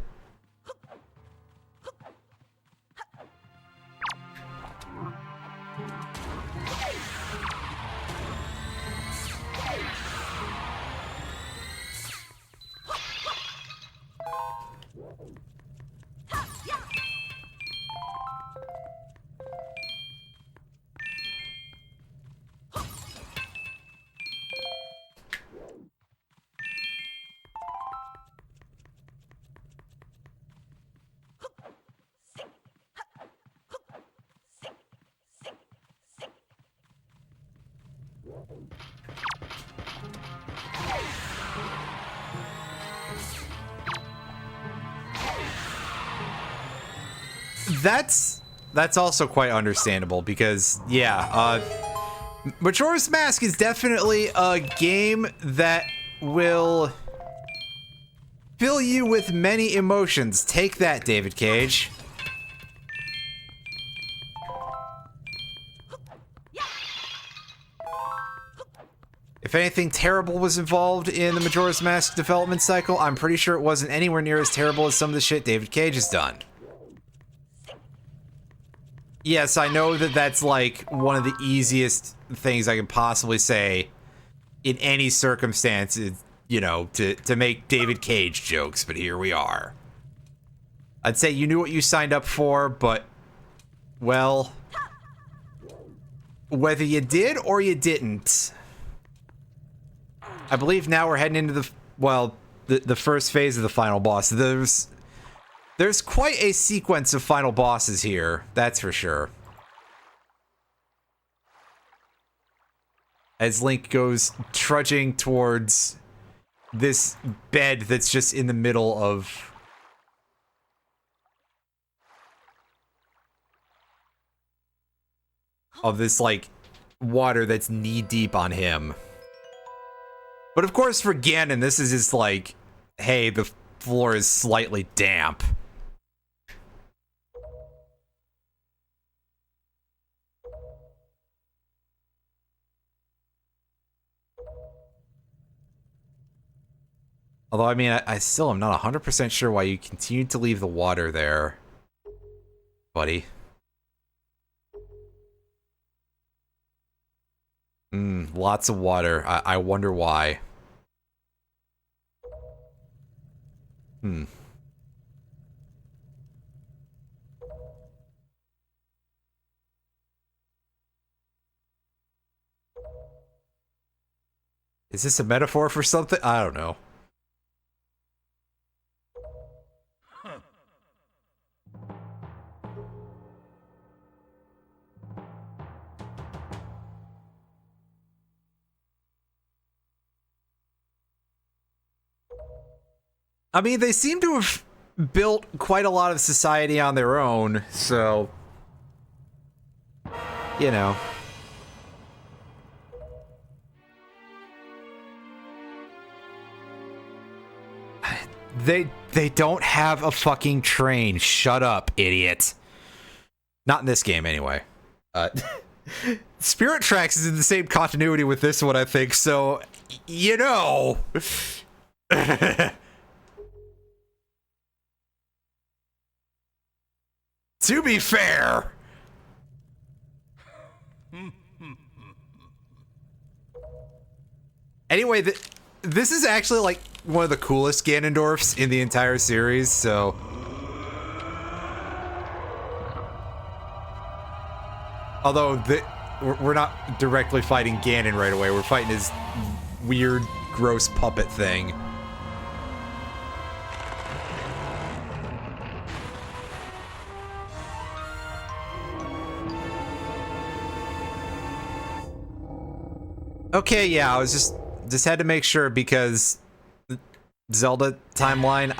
That's also quite understandable because, yeah, Majora's Mask is definitely a game that will fill you with many emotions. Take that, David Cage. If anything terrible was involved in the Majora's Mask development cycle, I'm pretty sure it wasn't anywhere near as terrible as some of the shit David Cage has done. Yes, I know that that's like one of the easiest things I can possibly say in any circumstances, you know, to make David Cage jokes, but here we are. I'd say you knew what you signed up for, but, well, whether you did or you didn't, I believe now we're heading into the first phase of the final boss. There's quite a sequence of final bosses here, that's for sure. As Link goes trudging towards this bed that's just in the middle of this, like, water that's knee-deep on him. But of course for Ganon, this is just like, hey, the floor is slightly damp. Although, I mean, I still am not 100% sure why you continue to leave the water there, buddy. Lots of water. I wonder why. Is this a metaphor for something? I don't know. I mean, they seem to have built quite a lot of society on their own, so, you know. They don't have a fucking train. Shut up, idiot. Not in this game, anyway. Uh, Spirit Tracks is in the same continuity with this one, I think, so, you know. To be fair. Anyway, this is actually, like, one of the coolest Ganondorfs in the entire series, so... Although, we're not directly fighting Ganon right away, we're fighting his weird, gross puppet thing. Okay, yeah, I was just had to make sure because Zelda timeline,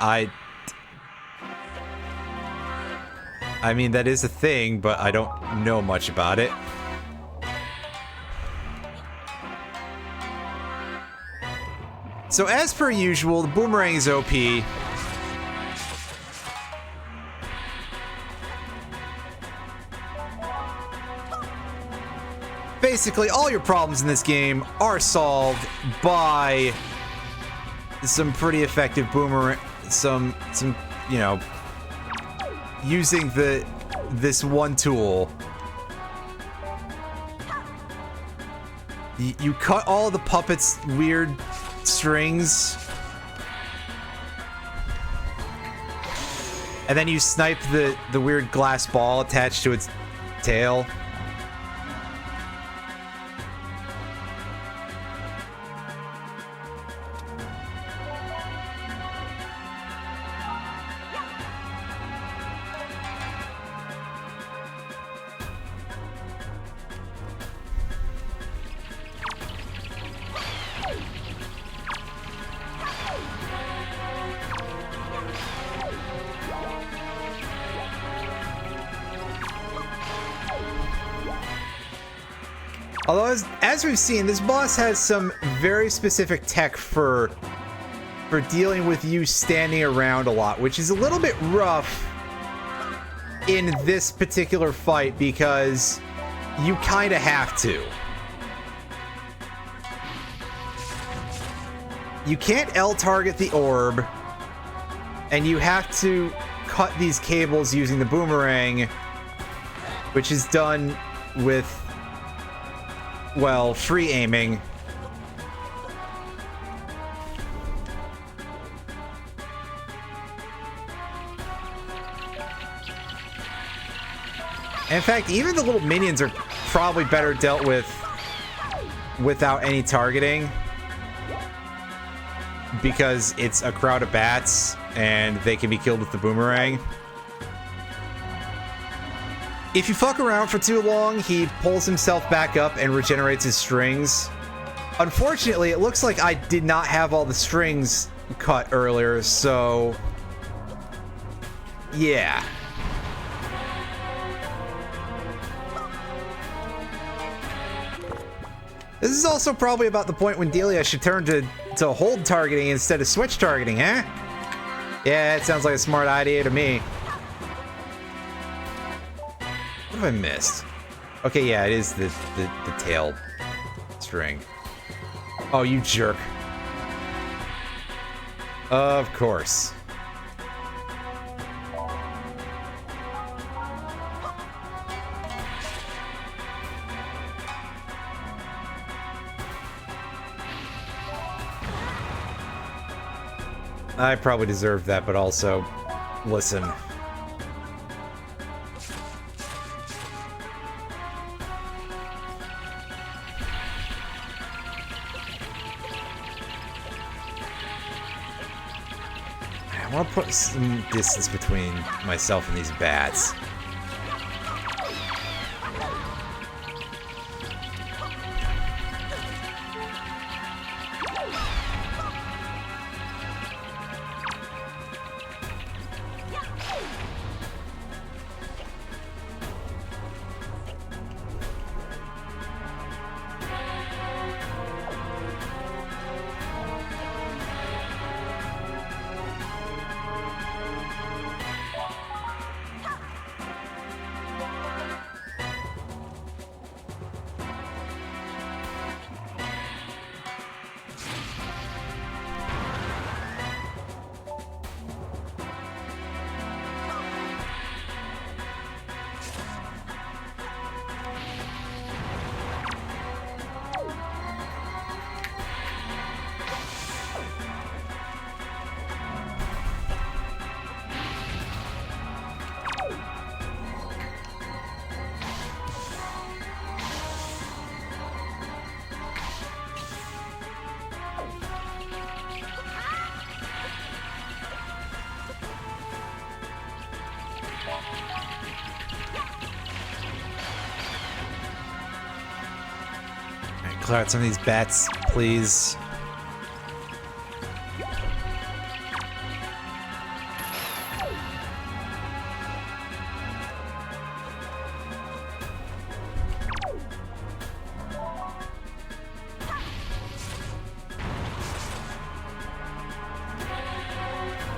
I mean, that is a thing, but I don't know much about it. So as per usual, the boomerang is OP. Basically, all your problems in this game are solved by some pretty effective boomerang, some you know, using this one tool. You cut all the puppet's weird strings, and then you snipe the weird glass ball attached to its tail. Although, as we've seen, this boss has some very specific tech for dealing with you standing around a lot, which is a little bit rough in this particular fight because you kind of have to. You can't L-target the orb, and you have to cut these cables using the boomerang, which is done with, well, free aiming. In fact, even the little minions are probably better dealt with without any targeting, because it's a crowd of bats and they can be killed with the boomerang. If you fuck around for too long, he pulls himself back up and regenerates his strings. Unfortunately, it looks like I did not have all the strings cut earlier, so yeah. This is also probably about the point when Delia should turn to hold targeting instead of switch targeting, huh? Yeah, it sounds like a smart idea to me. What have I missed? Okay, yeah, it is the tail string. Oh, you jerk. Of course. I probably deserved that, but also, listen. I want to put some distance between myself and these bats. clear out some of these bats, please.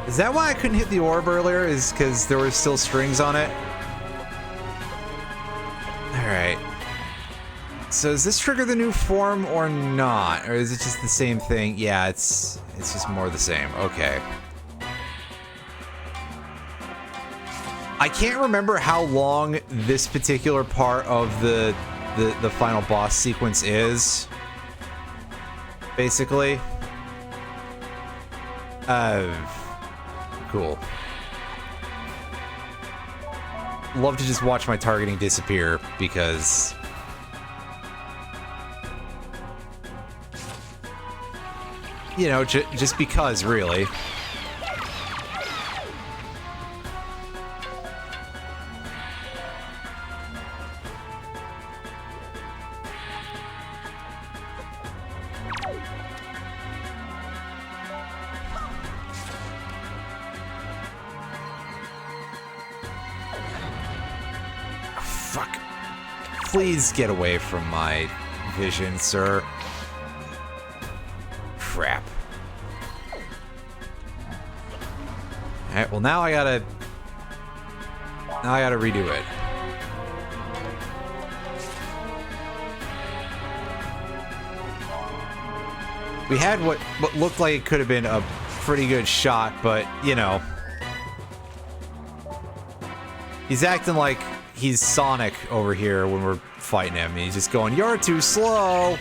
Is that why I couldn't hit the orb earlier? Is because there were still strings on it? Alright. So does this trigger the new form or not? Or is it just the same thing? Yeah, it's just more the same. Okay. I can't remember how long this particular part of the final boss sequence is. Basically. Cool. Love to just watch my targeting disappear because you know, just because, really. Fuck. Please get away from my vision, sir. Crap. Alright, well now I gotta redo it. We had what looked like it could have been a pretty good shot, but you know. He's acting like he's Sonic over here when we're fighting him. He's just going, "You're too slow."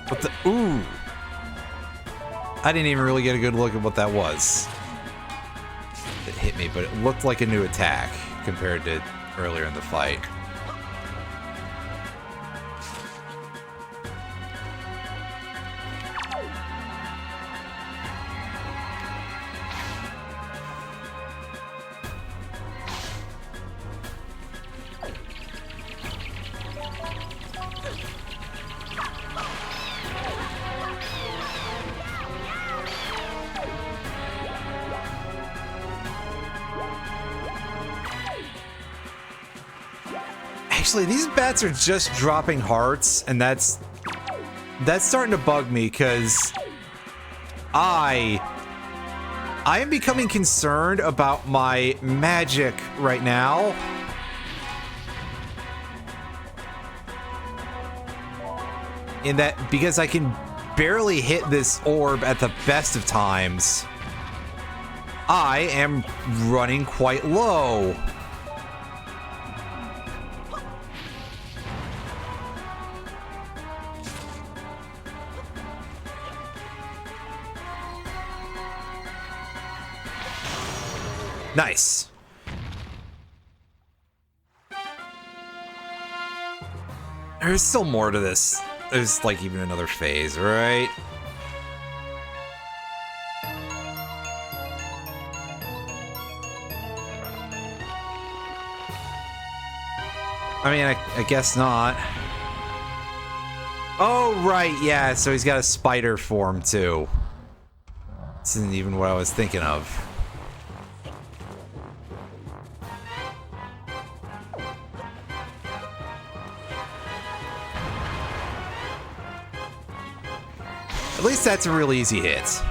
What the? Ooh. I didn't even really get a good look at what that was. It hit me, but it looked like a new attack compared to earlier in the fight. Actually, these bats are just dropping hearts, and that's starting to bug me, because I am becoming concerned about my magic right now. In that, because I can barely hit this orb at the best of times, I am running quite low. Nice. There's still more to this. There's like even another phase, right? I mean, I guess not. Oh, right, yeah, so he's got a spider form too. This isn't even what I was thinking of. At least that's a real easy hit.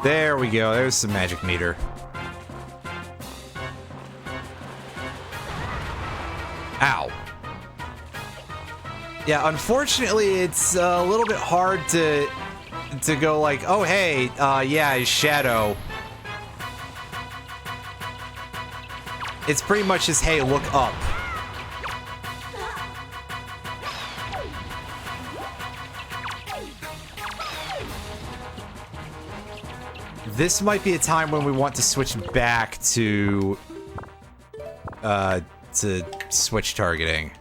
There we go. There's some magic meter. Ow. Yeah, unfortunately, it's a little bit hard to go like, oh, hey, yeah, his shadow. It's pretty much just, hey, look up. This might be a time when we want to switch back to switch targeting.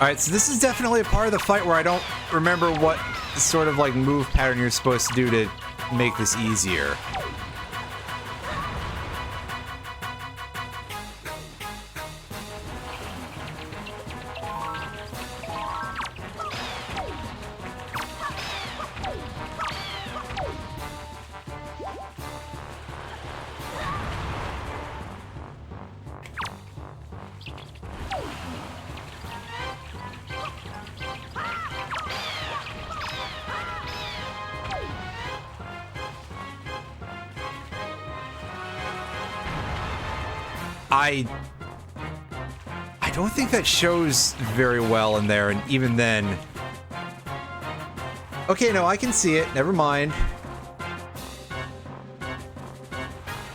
Alright, so this is definitely a part of the fight where I don't remember what sort of like move pattern you're supposed to do to make this easier. I don't think that shows very well in there, and even then... Okay, no, I can see it. Never mind.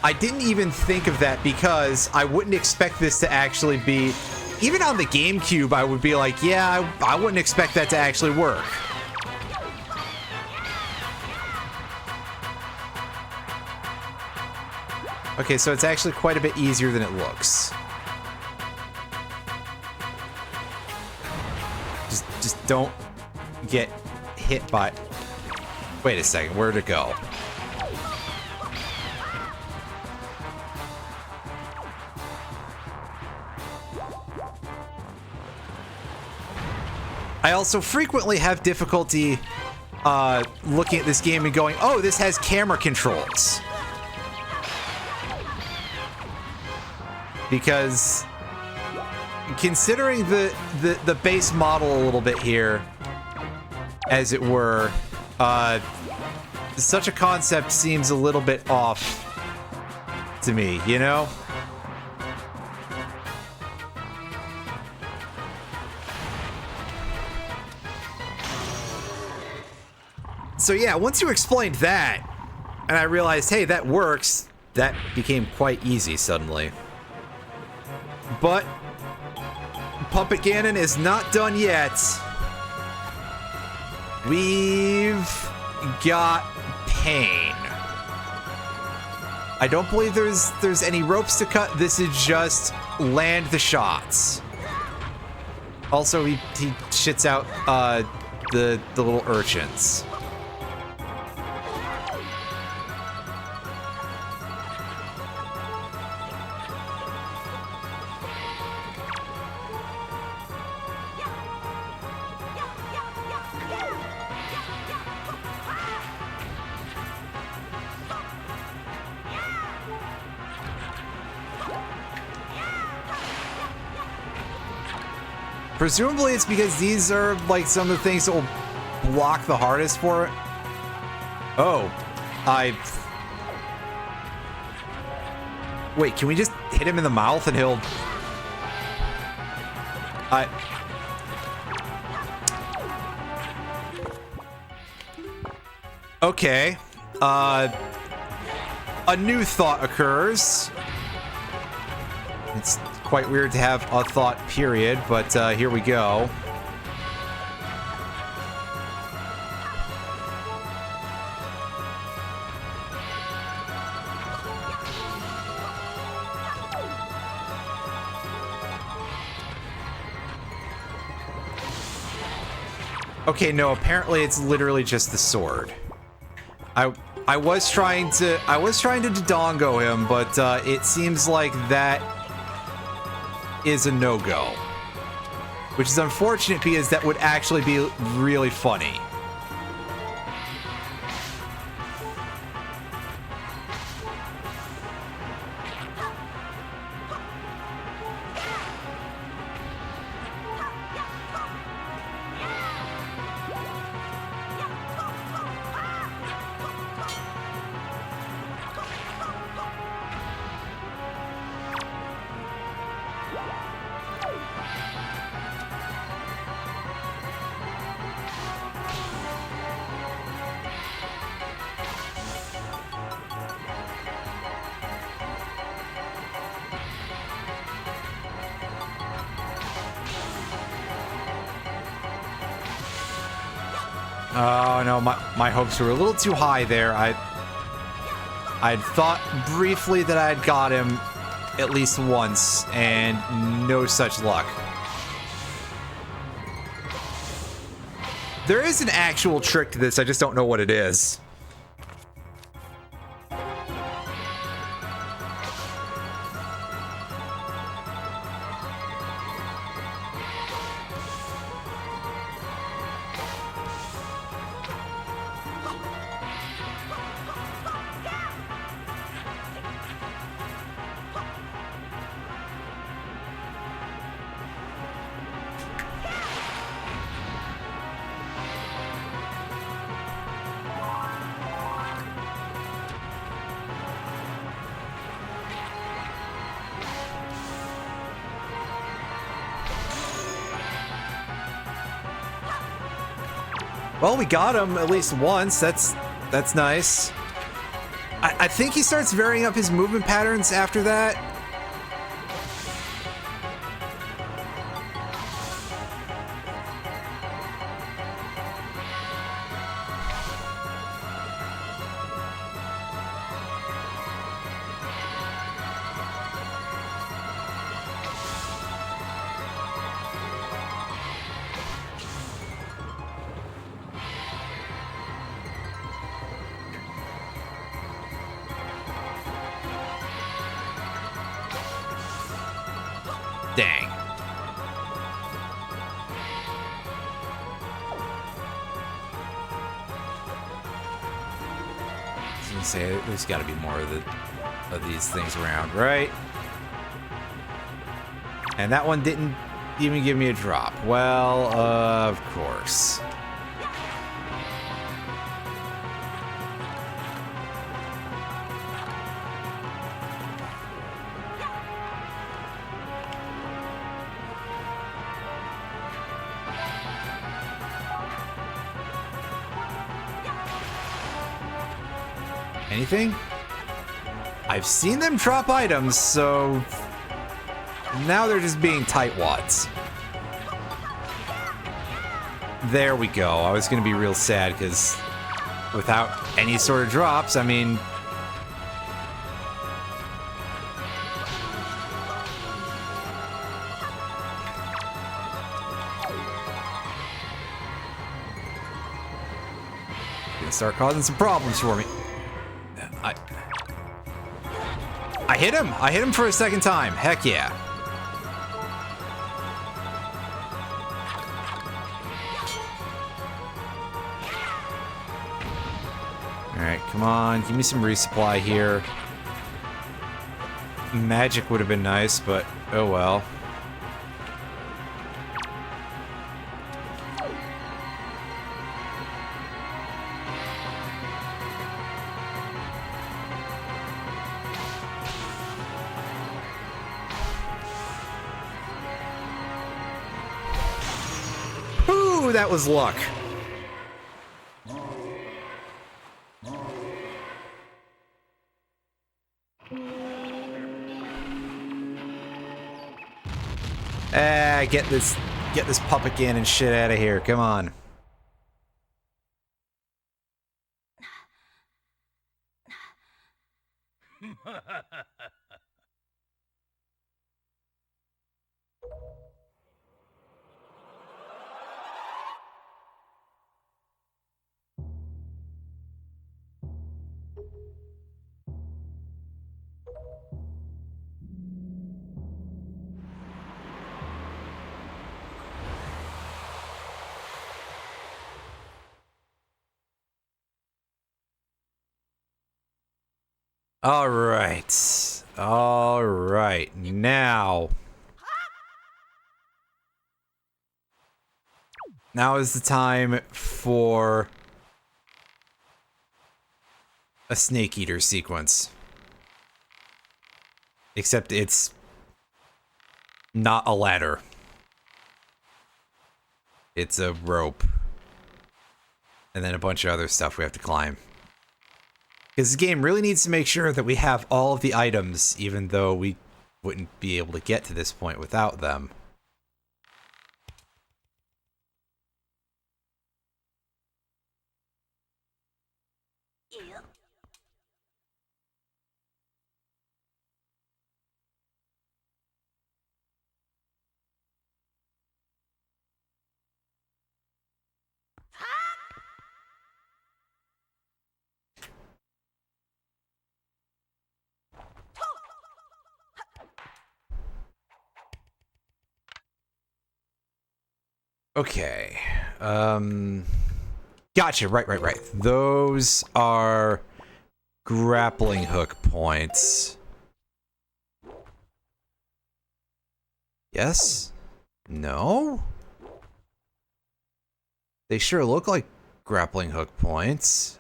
I didn't even think of that because I wouldn't expect this to actually be... Even on the GameCube, I would be like, yeah, I wouldn't expect that to actually work. Okay, so it's actually quite a bit easier than it looks. Just don't get hit by... Wait a second, where'd it go? I also frequently have difficulty looking at this game and going, oh, this has camera controls. Because considering the base model a little bit here, as it were, such a concept seems a little bit off to me, you know? So yeah, once you explained that, and I realized, hey, that works, that became quite easy suddenly. But Puppet Ganon is not done yet. We've got pain. I don't believe there's any ropes to cut. This is just land the shots. Also, he shits out the little urchins. Presumably it's because these are like some of the things that will block the hardest for it. Oh, wait, can we just hit him in the mouth and he'll... Okay. A new thought occurs. It's quite weird to have a thought period, but here we go. Okay, no, apparently it's literally just the sword. I was trying to dodongo him, but it seems like that is a no-go. which is unfortunate because that would actually be really funny. Oh no, my hopes were a little too high there. I'd thought briefly that I'd got him at least once, and no such luck. There is an actual trick to this, I just don't know what it is. Well, we got him at least once. That's nice. I think he starts varying up his movement patterns after that. Dang. I was gonna say there's got to be more of these things around, right? And that one didn't even give me a drop. Well, of course. Anything? I've seen them drop items, so now they're just being tightwads. There we go. I was gonna be real sad because without any sort of drops, I mean, gonna start causing some problems for me. I hit him! I hit him for a second time. Heck yeah. Alright, come on. Give me some resupply here. Magic would have been nice, but oh well. That was luck. Get this puppet and shit out of here. Come on. All right. All right. Now is the time for a snake eater sequence. Except it's not a ladder. It's a rope. And then a bunch of other stuff we have to climb. Because the game really needs to make sure that we have all of the items, even though we wouldn't be able to get to this point without them. Okay. Gotcha. Right. Those are grappling hook points. Yes? No? They sure look like grappling hook points.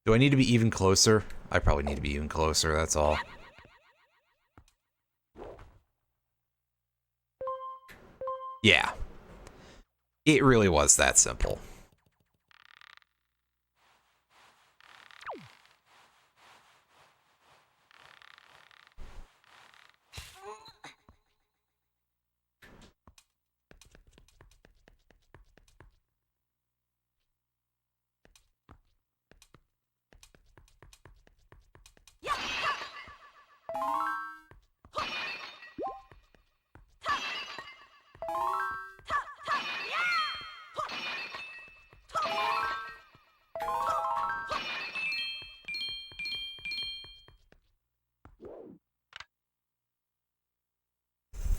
Do I need to be even closer? I probably need to be even closer, that's all. Yeah. It really was that simple.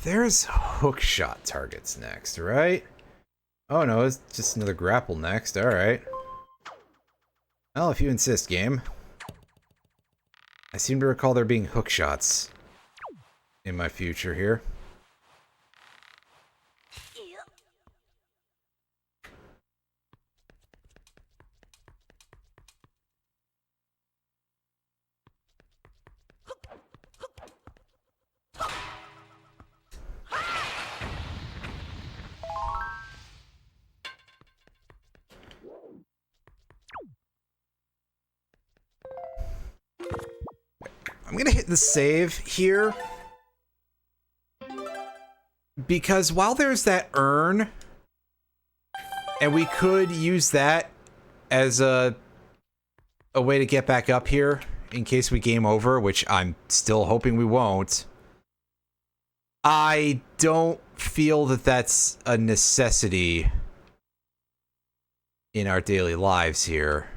There's hook shot targets next, right? Oh no, it's just another grapple next, alright. Well, if you insist, game. I seem to recall there being hook shots in my future here. I'm gonna hit the save here. Because while there's that urn, and we could use that as a way to get back up here in case we game over, which I'm still hoping we won't. I don't feel that that's a necessity in our daily lives here.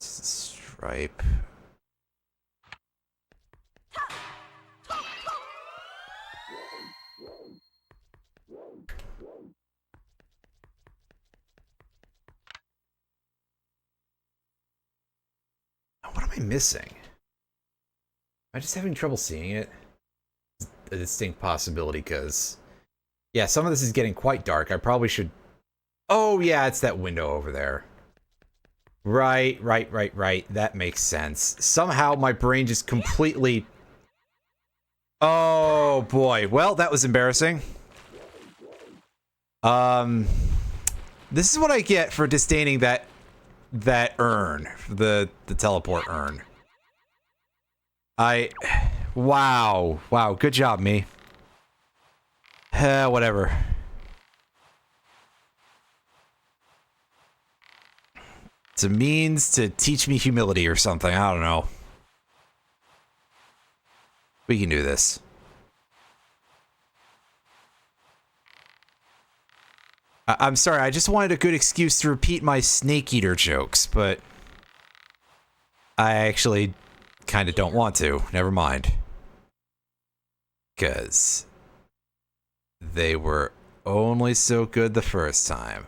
Stripe. What am I missing? Am I just having trouble seeing it? It's a distinct possibility, because... yeah, some of this is getting quite dark. I probably should... oh, yeah, it's that window over there. Right. That makes sense. Somehow my brain just completely... oh, boy. Well, that was embarrassing. This is what I get for disdaining that urn, the teleport urn. Wow, good job, me. Whatever. It's a means to teach me humility or something, I don't know. We can do this. I'm sorry, I just wanted a good excuse to repeat my snake eater jokes, but I actually kind of don't want to. Never mind. Because they were only so good the first time.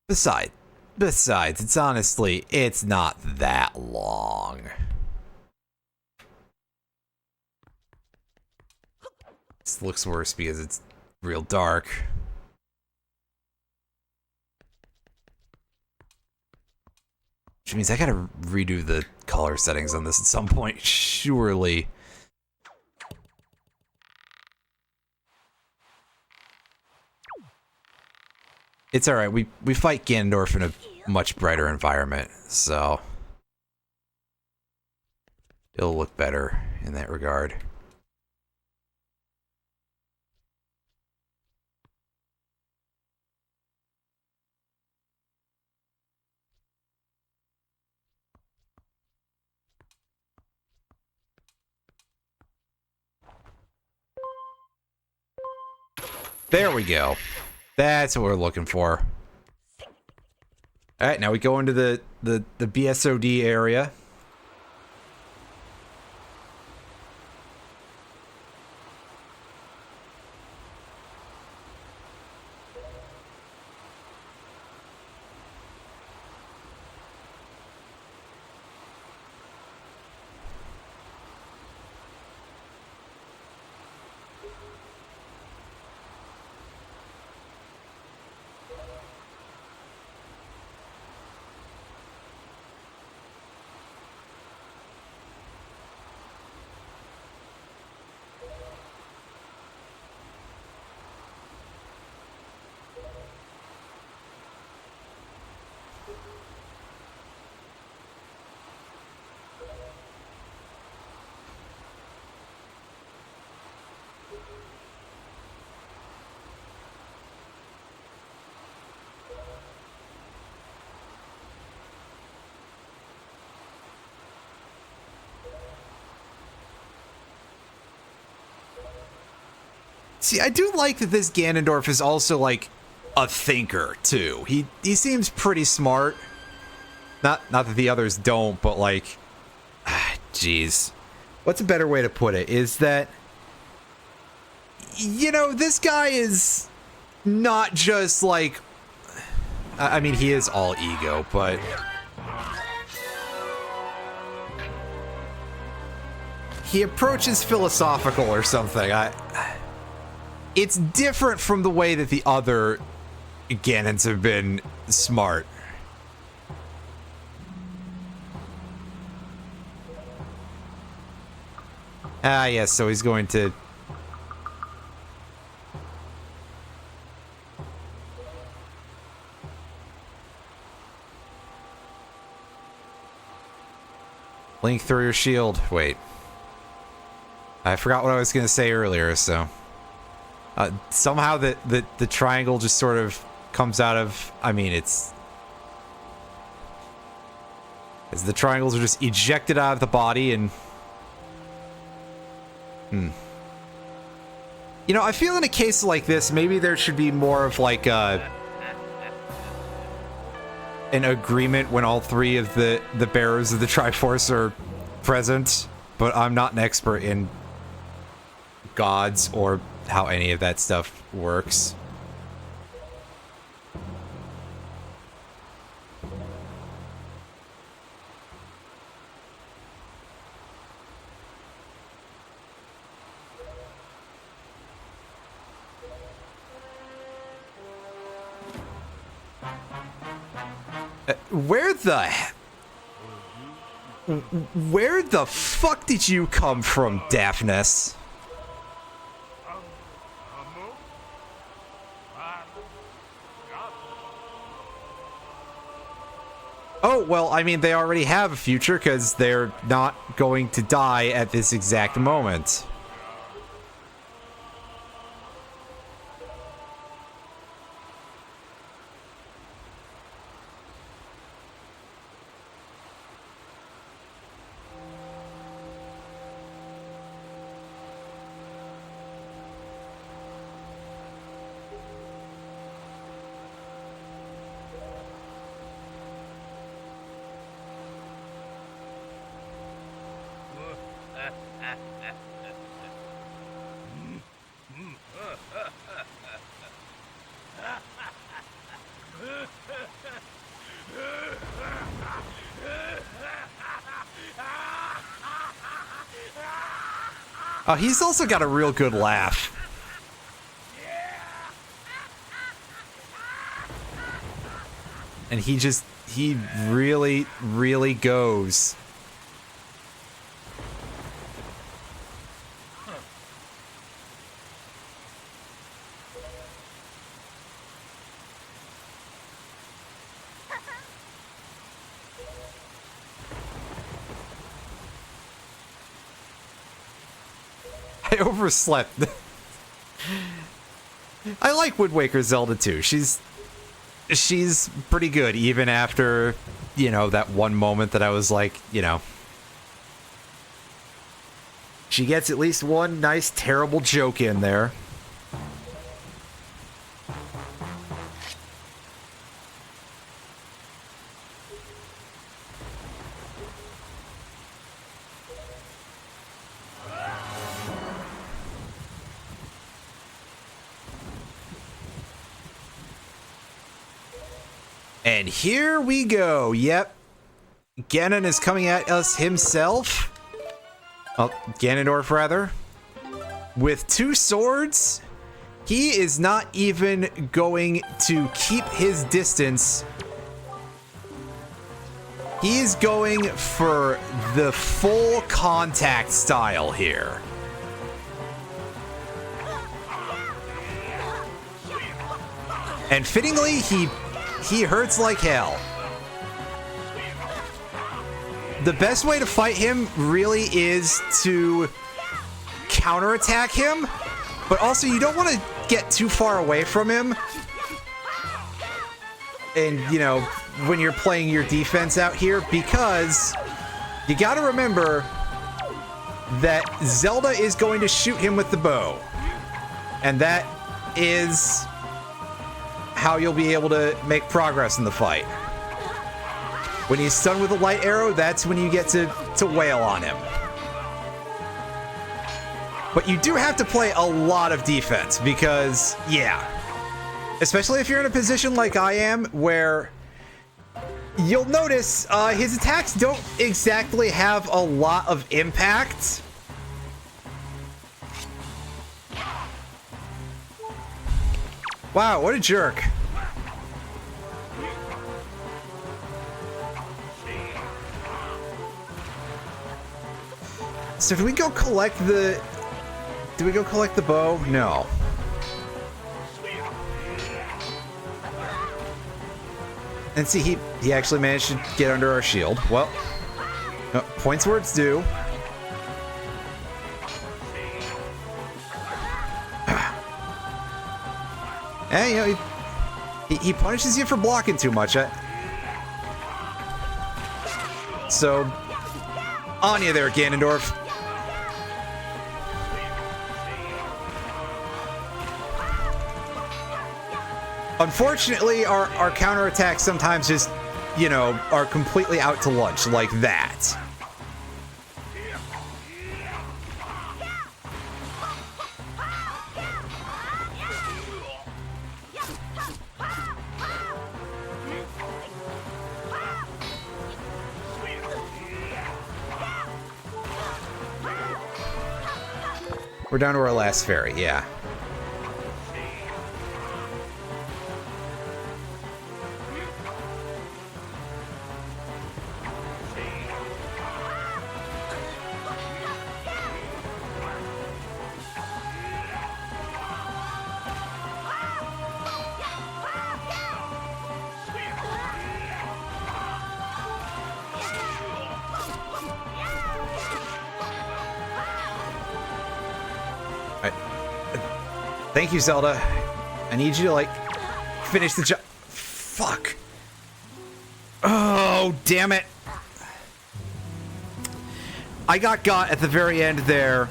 Besides, it's honestly, it's not that long. This looks worse because it's real dark. Which means I gotta redo the color settings on this at some point, surely. It's alright, we fight Ganondorf in a much brighter environment, so it'll look better in that regard. There we go. That's what we're looking for. Alright, now we go into the BSOD area. See, I do like that this Ganondorf is also, like, a thinker, too. He seems pretty smart. Not that the others don't, but, like... Jeez. What's a better way to put it? Is that... You know, this guy is not just, like... I mean, he is all ego, but... He approaches philosophical or something. It's different from the way that the other Ganons have been smart. Ah, yes, so he's going to... Link through your shield. Wait. I forgot what I was going to say earlier, so... somehow the triangle just sort of comes out of... I mean, it's... As the triangles are just ejected out of the body and... You know, I feel in a case like this, maybe there should be more of like an agreement when all three of the bearers of the Triforce are present, but I'm not an expert in gods or how any of that stuff works. Where the fuck did you come from, Daphnis? Oh, well, I mean, they already have a future because they're not going to die at this exact moment. Oh, he's also got a real good laugh. And he really, really goes. I overslept. I like Wind Waker Zelda too. She's pretty good, even after, you know, that one moment that I was like, you know. She gets at least one nice, terrible joke in there. And here we go. Yep. Ganon is coming at us himself. Oh, Ganondorf, rather. With 2 swords. He is not even going to keep his distance. He is going for the full contact style here. And fittingly, he hurts like hell. The best way to fight him really is to counterattack him, but also you don't want to get too far away from him. And, you know, when you're playing your defense out here, because you got to remember that Zelda is going to shoot him with the bow. And that is how you'll be able to make progress in the fight. When he's stunned with a light arrow, that's when you get to wail on him. But you do have to play a lot of defense because, yeah, especially if you're in a position like I am where you'll notice his attacks don't exactly have a lot of impact. Wow, what a jerk. So do we go collect the... Do we go collect the bow? No. And see, he actually managed to get under our shield. Well, points where it's due. And, you know, he punishes you for blocking too much. So, on you there, Ganondorf. Unfortunately, our counterattacks sometimes just, you know, are completely out to lunch like that. We're down to our last fairy, yeah. Thank you, Zelda. I need you to, like, finish the job. Fuck. Oh, damn it. I got at the very end there.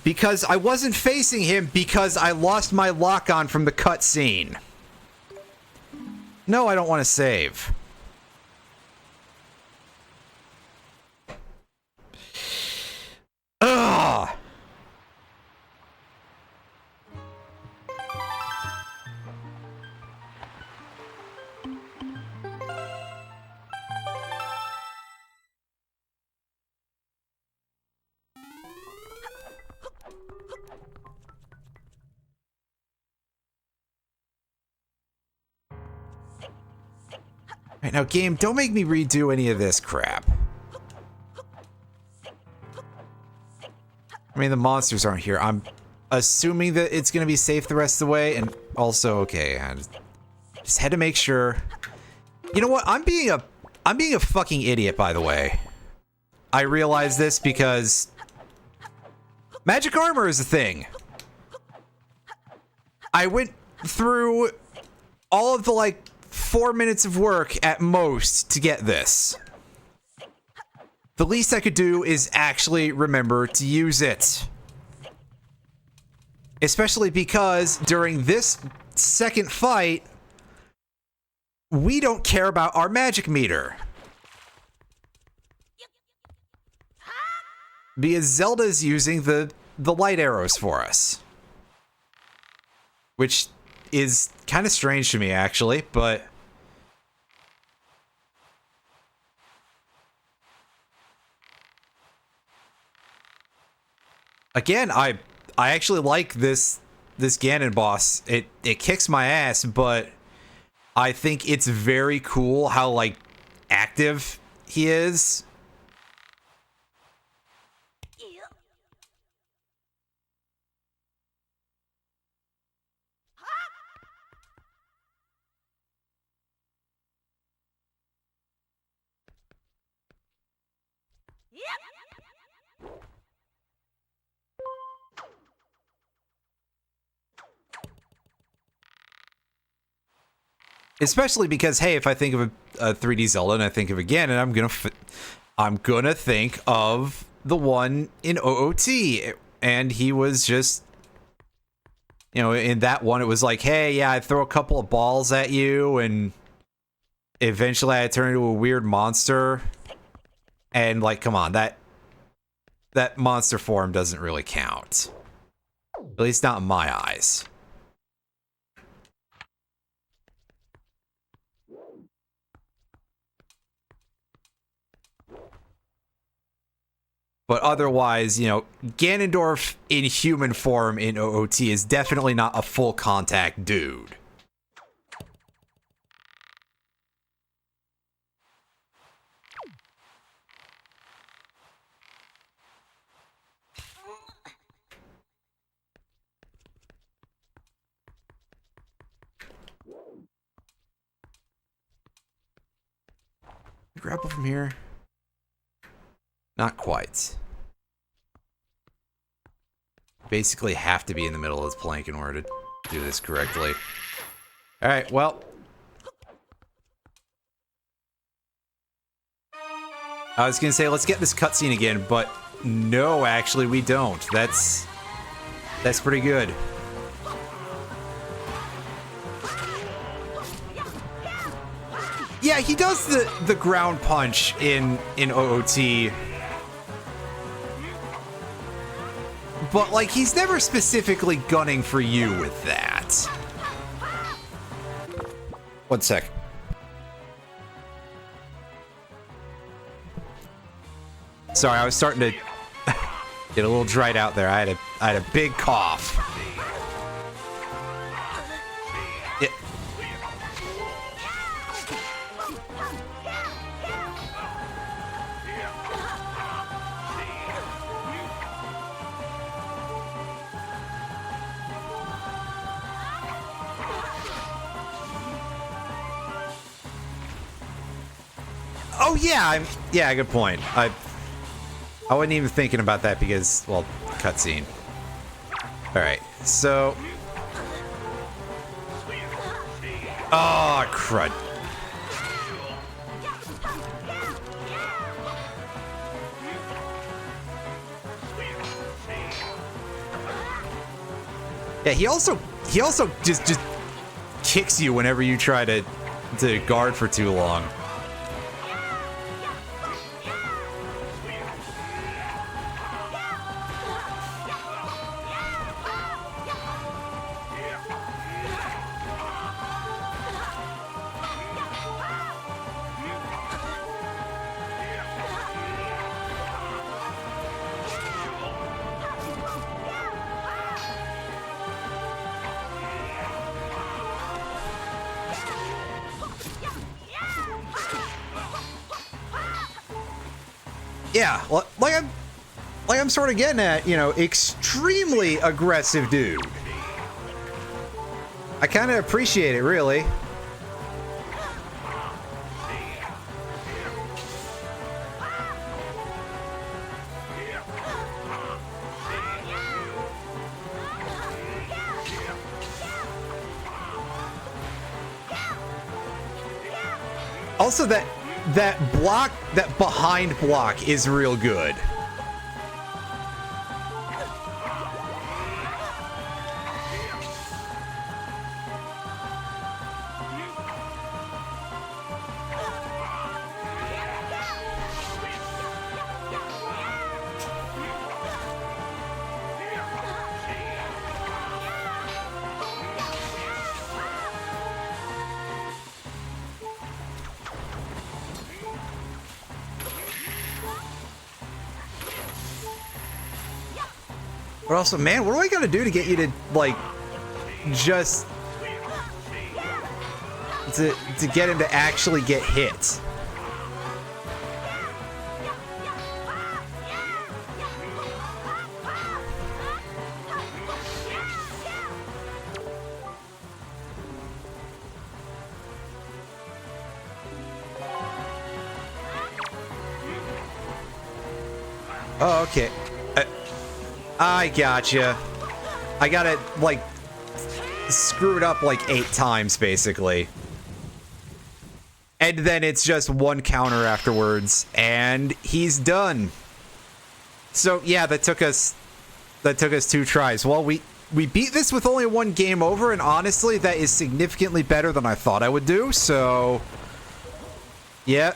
Because I wasn't facing him because I lost my lock-on from the cutscene. No, I don't want to save. Ugh. Right, now, game, don't make me redo any of this crap. I mean, the monsters aren't here. I'm assuming that it's going to be safe the rest of the way, and also, okay, I just had to make sure. You know what? I'm being a fucking idiot, by the way. I realize this because magic armor is a thing. I went through all of the, like, 4 minutes of work at most to get this. The least I could do is actually remember to use it. Especially because during this second fight, we don't care about our magic meter. Because Zelda's using the light arrows for us. Which is kind of strange to me, actually, but... Again, I actually like this Ganon boss. It kicks my ass, but I think it's very cool how, like, active he is. Especially because, hey, if I think of a 3D Zelda and I think of again, and I'm gonna think of the one in OOT, and he was just, you know, in that one it was like, hey, yeah, I throw a couple of balls at you, and eventually I turn into a weird monster, and like, come on, that monster form doesn't really count, at least not in my eyes. But otherwise, you know, Ganondorf in human form in OOT is definitely not a full contact dude. Grapple from here. Not quite. Basically have to be in the middle of this plank in order to do this correctly. Alright, well. I was gonna say, let's get this cutscene again, but no, actually, we don't. That's pretty good. Yeah, he does the ground punch in OOT. But, like, he's never specifically gunning for you with that. One sec. Sorry, I was starting to get a little dried out there. I had a big cough. Yeah. Oh yeah, yeah, good point. I wasn't even thinking about that because, well, cutscene. All right, so. Oh, crud. Yeah, he also just kicks you whenever you try to guard for too long. Yeah, like I'm sort of getting at, you know, extremely aggressive dude. I kind of appreciate it, really. Also, that block, that behind block is real good. But also, man, what do I gotta do to get you to, like, just... to get him to actually get hit? Oh, okay. I gotcha. I got it, like, screwed up like 8 times, basically. And then it's just one counter afterwards, and he's done. So, yeah, that took us 2 tries. Well, we beat this with only 1 game over, and honestly, that is significantly better than I thought I would do, so... yeah.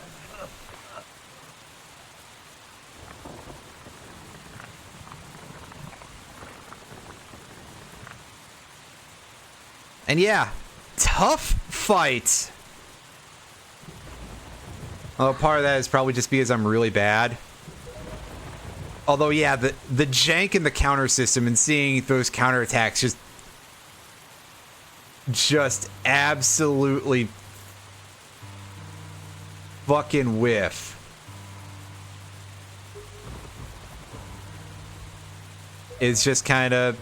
And yeah, tough fight. Oh, part of that is probably just because I'm really bad. Although, yeah, the jank in the counter system and seeing those counterattacks just absolutely fucking whiff. It's just kind of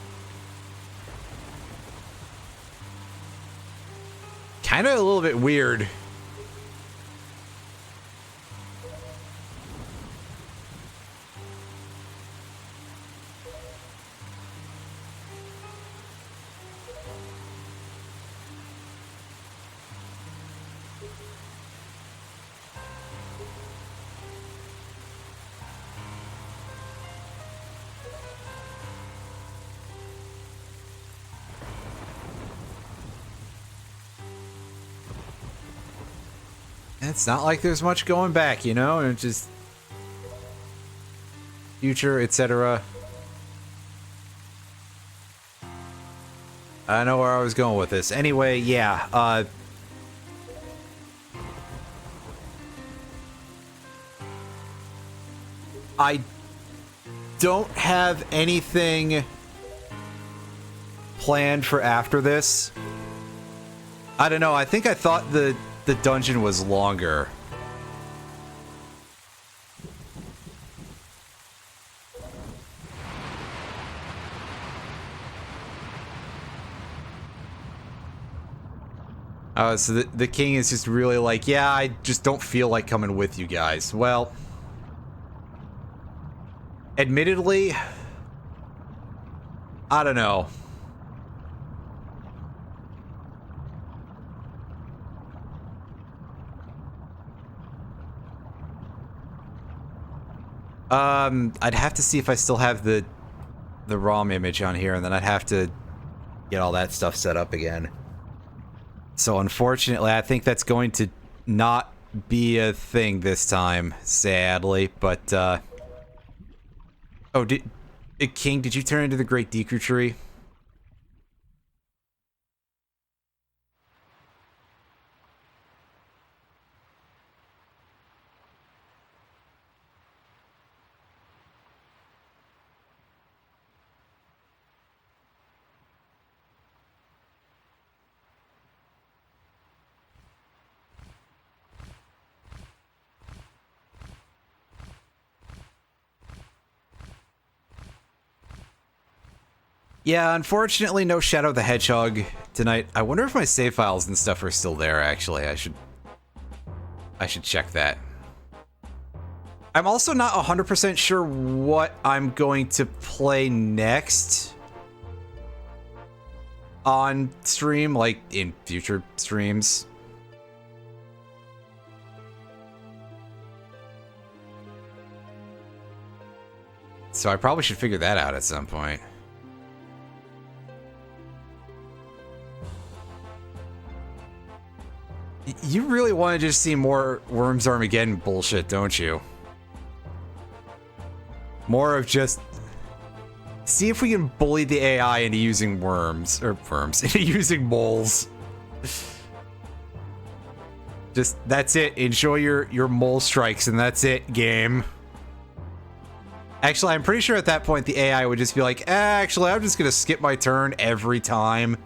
a little bit weird. It's not like there's much going back, you know? And it's just... future, etc. I know where I was going with this. Anyway, yeah, I don't have anything planned for after this. I don't know, I think I thought the dungeon was longer. So the king is just really like, yeah, I just don't feel like coming with you guys. Well, admittedly, I don't know. I'd have to see if I still have the ROM image on here, and then I'd have to get all that stuff set up again. So unfortunately, I think that's going to not be a thing this time, sadly, but, oh, King, did you turn into the Great Deku Tree? Yeah, unfortunately, no Shadow the Hedgehog tonight. I wonder if my save files and stuff are still there, actually. I should check that. I'm also not 100% sure what I'm going to play next on stream, like in future streams. So I probably should figure that out at some point. You really want to just see more Worms Armageddon bullshit, don't you? More of just... See if we can bully the AI into using into using moles. Just, that's it. Enjoy your mole strikes, and that's it, game. Actually, I'm pretty sure at that point the AI would just be like, actually, I'm just gonna skip my turn every time.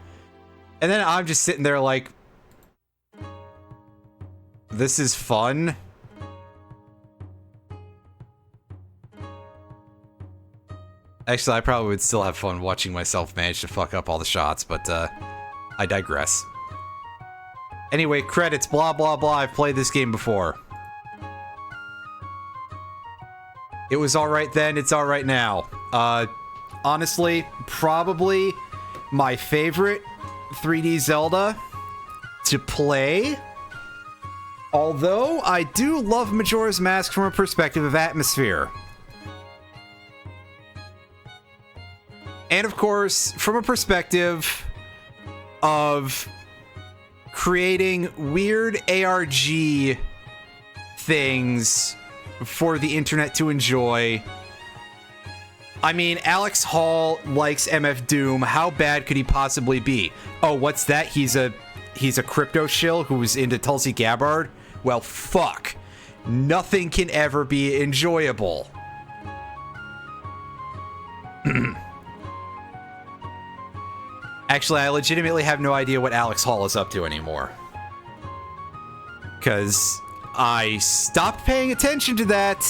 And then I'm just sitting there like, this is fun. Actually, I probably would still have fun watching myself manage to fuck up all the shots, but I digress. Anyway, credits, blah, blah, blah. I've played this game before. It was alright then, it's alright now. Honestly, probably my favorite 3D Zelda to play. Although, I do love Majora's Mask from a perspective of atmosphere. And of course, from a perspective of creating weird ARG things for the internet to enjoy. I mean, Alex Hall likes MF Doom. How bad could he possibly be? Oh, what's that? He's a crypto shill who's into Tulsi Gabbard? Well, fuck. Nothing can ever be enjoyable. Actually, I legitimately have no idea what Alex Hall is up to anymore. Because I stopped paying attention to that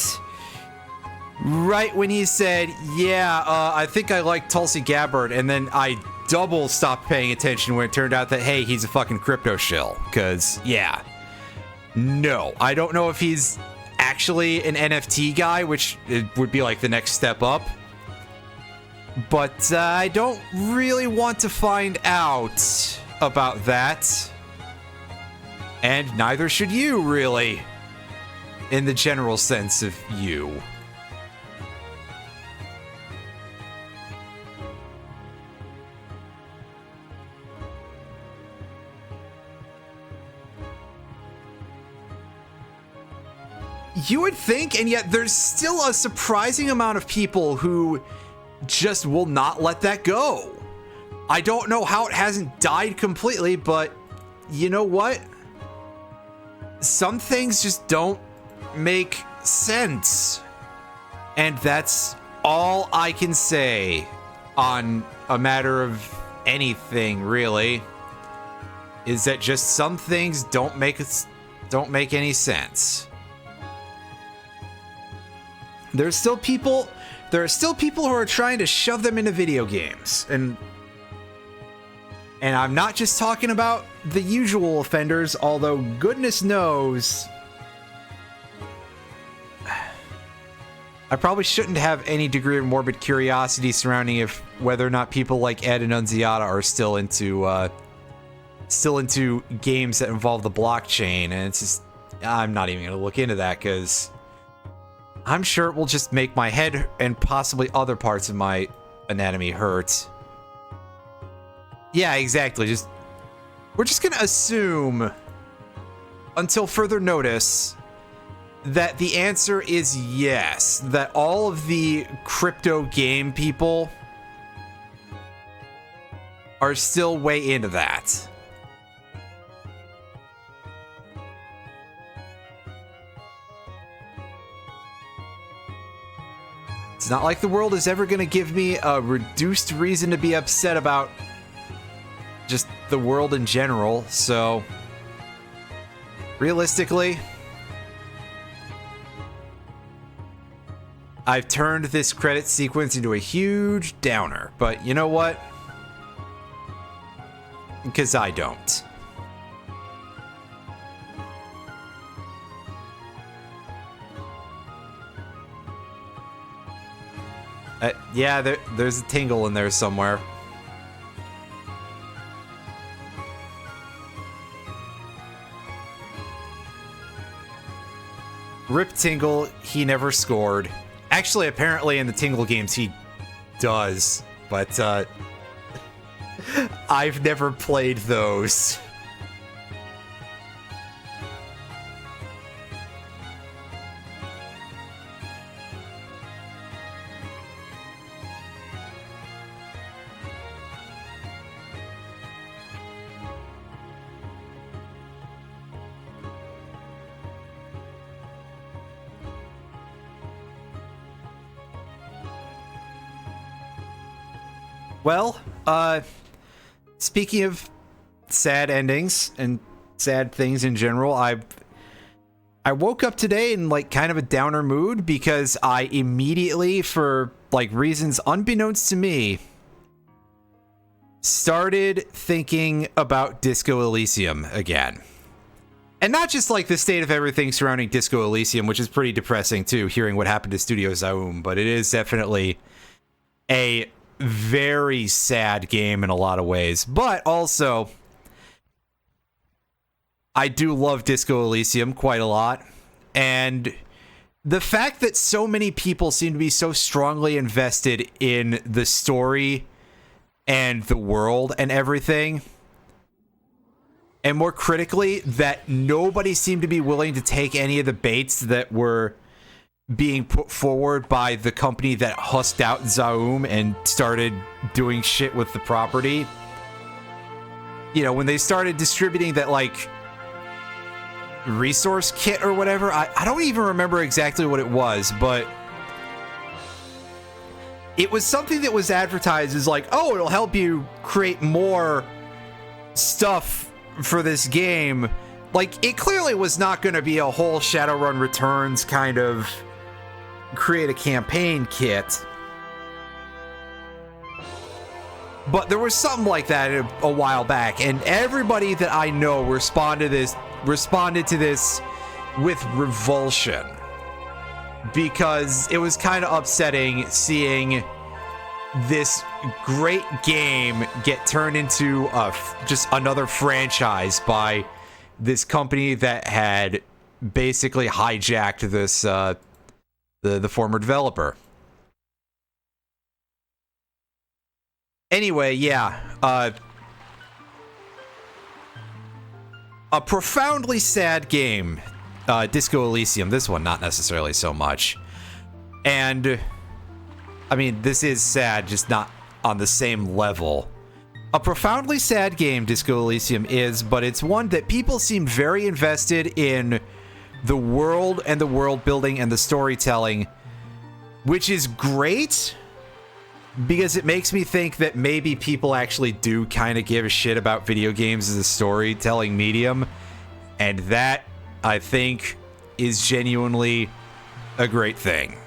right when he said, yeah, I think I like Tulsi Gabbard, and then I double stopped paying attention when it turned out that, hey, he's a fucking crypto shill. Because, yeah. No, I don't know if he's actually an NFT guy, which would be like the next step up. But I don't really want to find out about that. And neither should you, really. In the general sense of you. You would think, and yet there's still a surprising amount of people who just will not let that go. I don't know how it hasn't died completely, but you know what? Some things just don't make sense. And that's all I can say on a matter of anything, really. Is that just some things don't make any sense. There are still people who are trying to shove them into video games. And I'm not just talking about the usual offenders, although goodness knows I probably shouldn't have any degree of morbid curiosity surrounding whether or not people like Ed and Unziata are still into games that involve the blockchain, and it's just, I'm not even going to look into that because I'm sure it will just make my head and possibly other parts of my anatomy hurt. Yeah, exactly. We're just gonna assume, until further notice, that the answer is yes. That all of the crypto game people are still way into that. It's not like the world is ever gonna give me a reduced reason to be upset about just the world in general, so realistically, I've turned this credit sequence into a huge downer, but you know what? Because I don't. Yeah, there's a tingle in there somewhere. Rip Tingle, he never scored. Actually, apparently in the Tingle games he does, but I've never played those. Well, speaking of sad endings and sad things in general, I woke up today in like kind of a downer mood because I immediately, for like reasons unbeknownst to me, started thinking about Disco Elysium again. And not just like the state of everything surrounding Disco Elysium, which is pretty depressing too, hearing what happened to Studio Zaum, but it is definitely a very sad game in a lot of ways. But also, I do love Disco Elysium quite a lot. And the fact that so many people seem to be so strongly invested in the story and the world and everything, and more critically, that nobody seemed to be willing to take any of the baits that were being put forward by the company that husked out Zaum and started doing shit with the property. You know, when they started distributing that, like, resource kit or whatever, I don't even remember exactly what it was, but it was something that was advertised as like, oh, it'll help you create more stuff for this game. Like, it clearly was not going to be a whole Shadowrun Returns kind of create a campaign kit, but there was something like that a while back, and everybody that I know responded to this with revulsion, because it was kind of upsetting seeing this great game get turned into just another franchise by this company that had basically hijacked this the former developer. Anyway, yeah, a profoundly sad game, Disco Elysium. This one, not necessarily so much. And, I mean, this is sad, just not on the same level. A profoundly sad game, Disco Elysium is, but it's one that people seem very invested in the world and the world building and the storytelling, which is great, because it makes me think that maybe people actually do kind of give a shit about video games as a storytelling medium, and that, I think, is genuinely a great thing.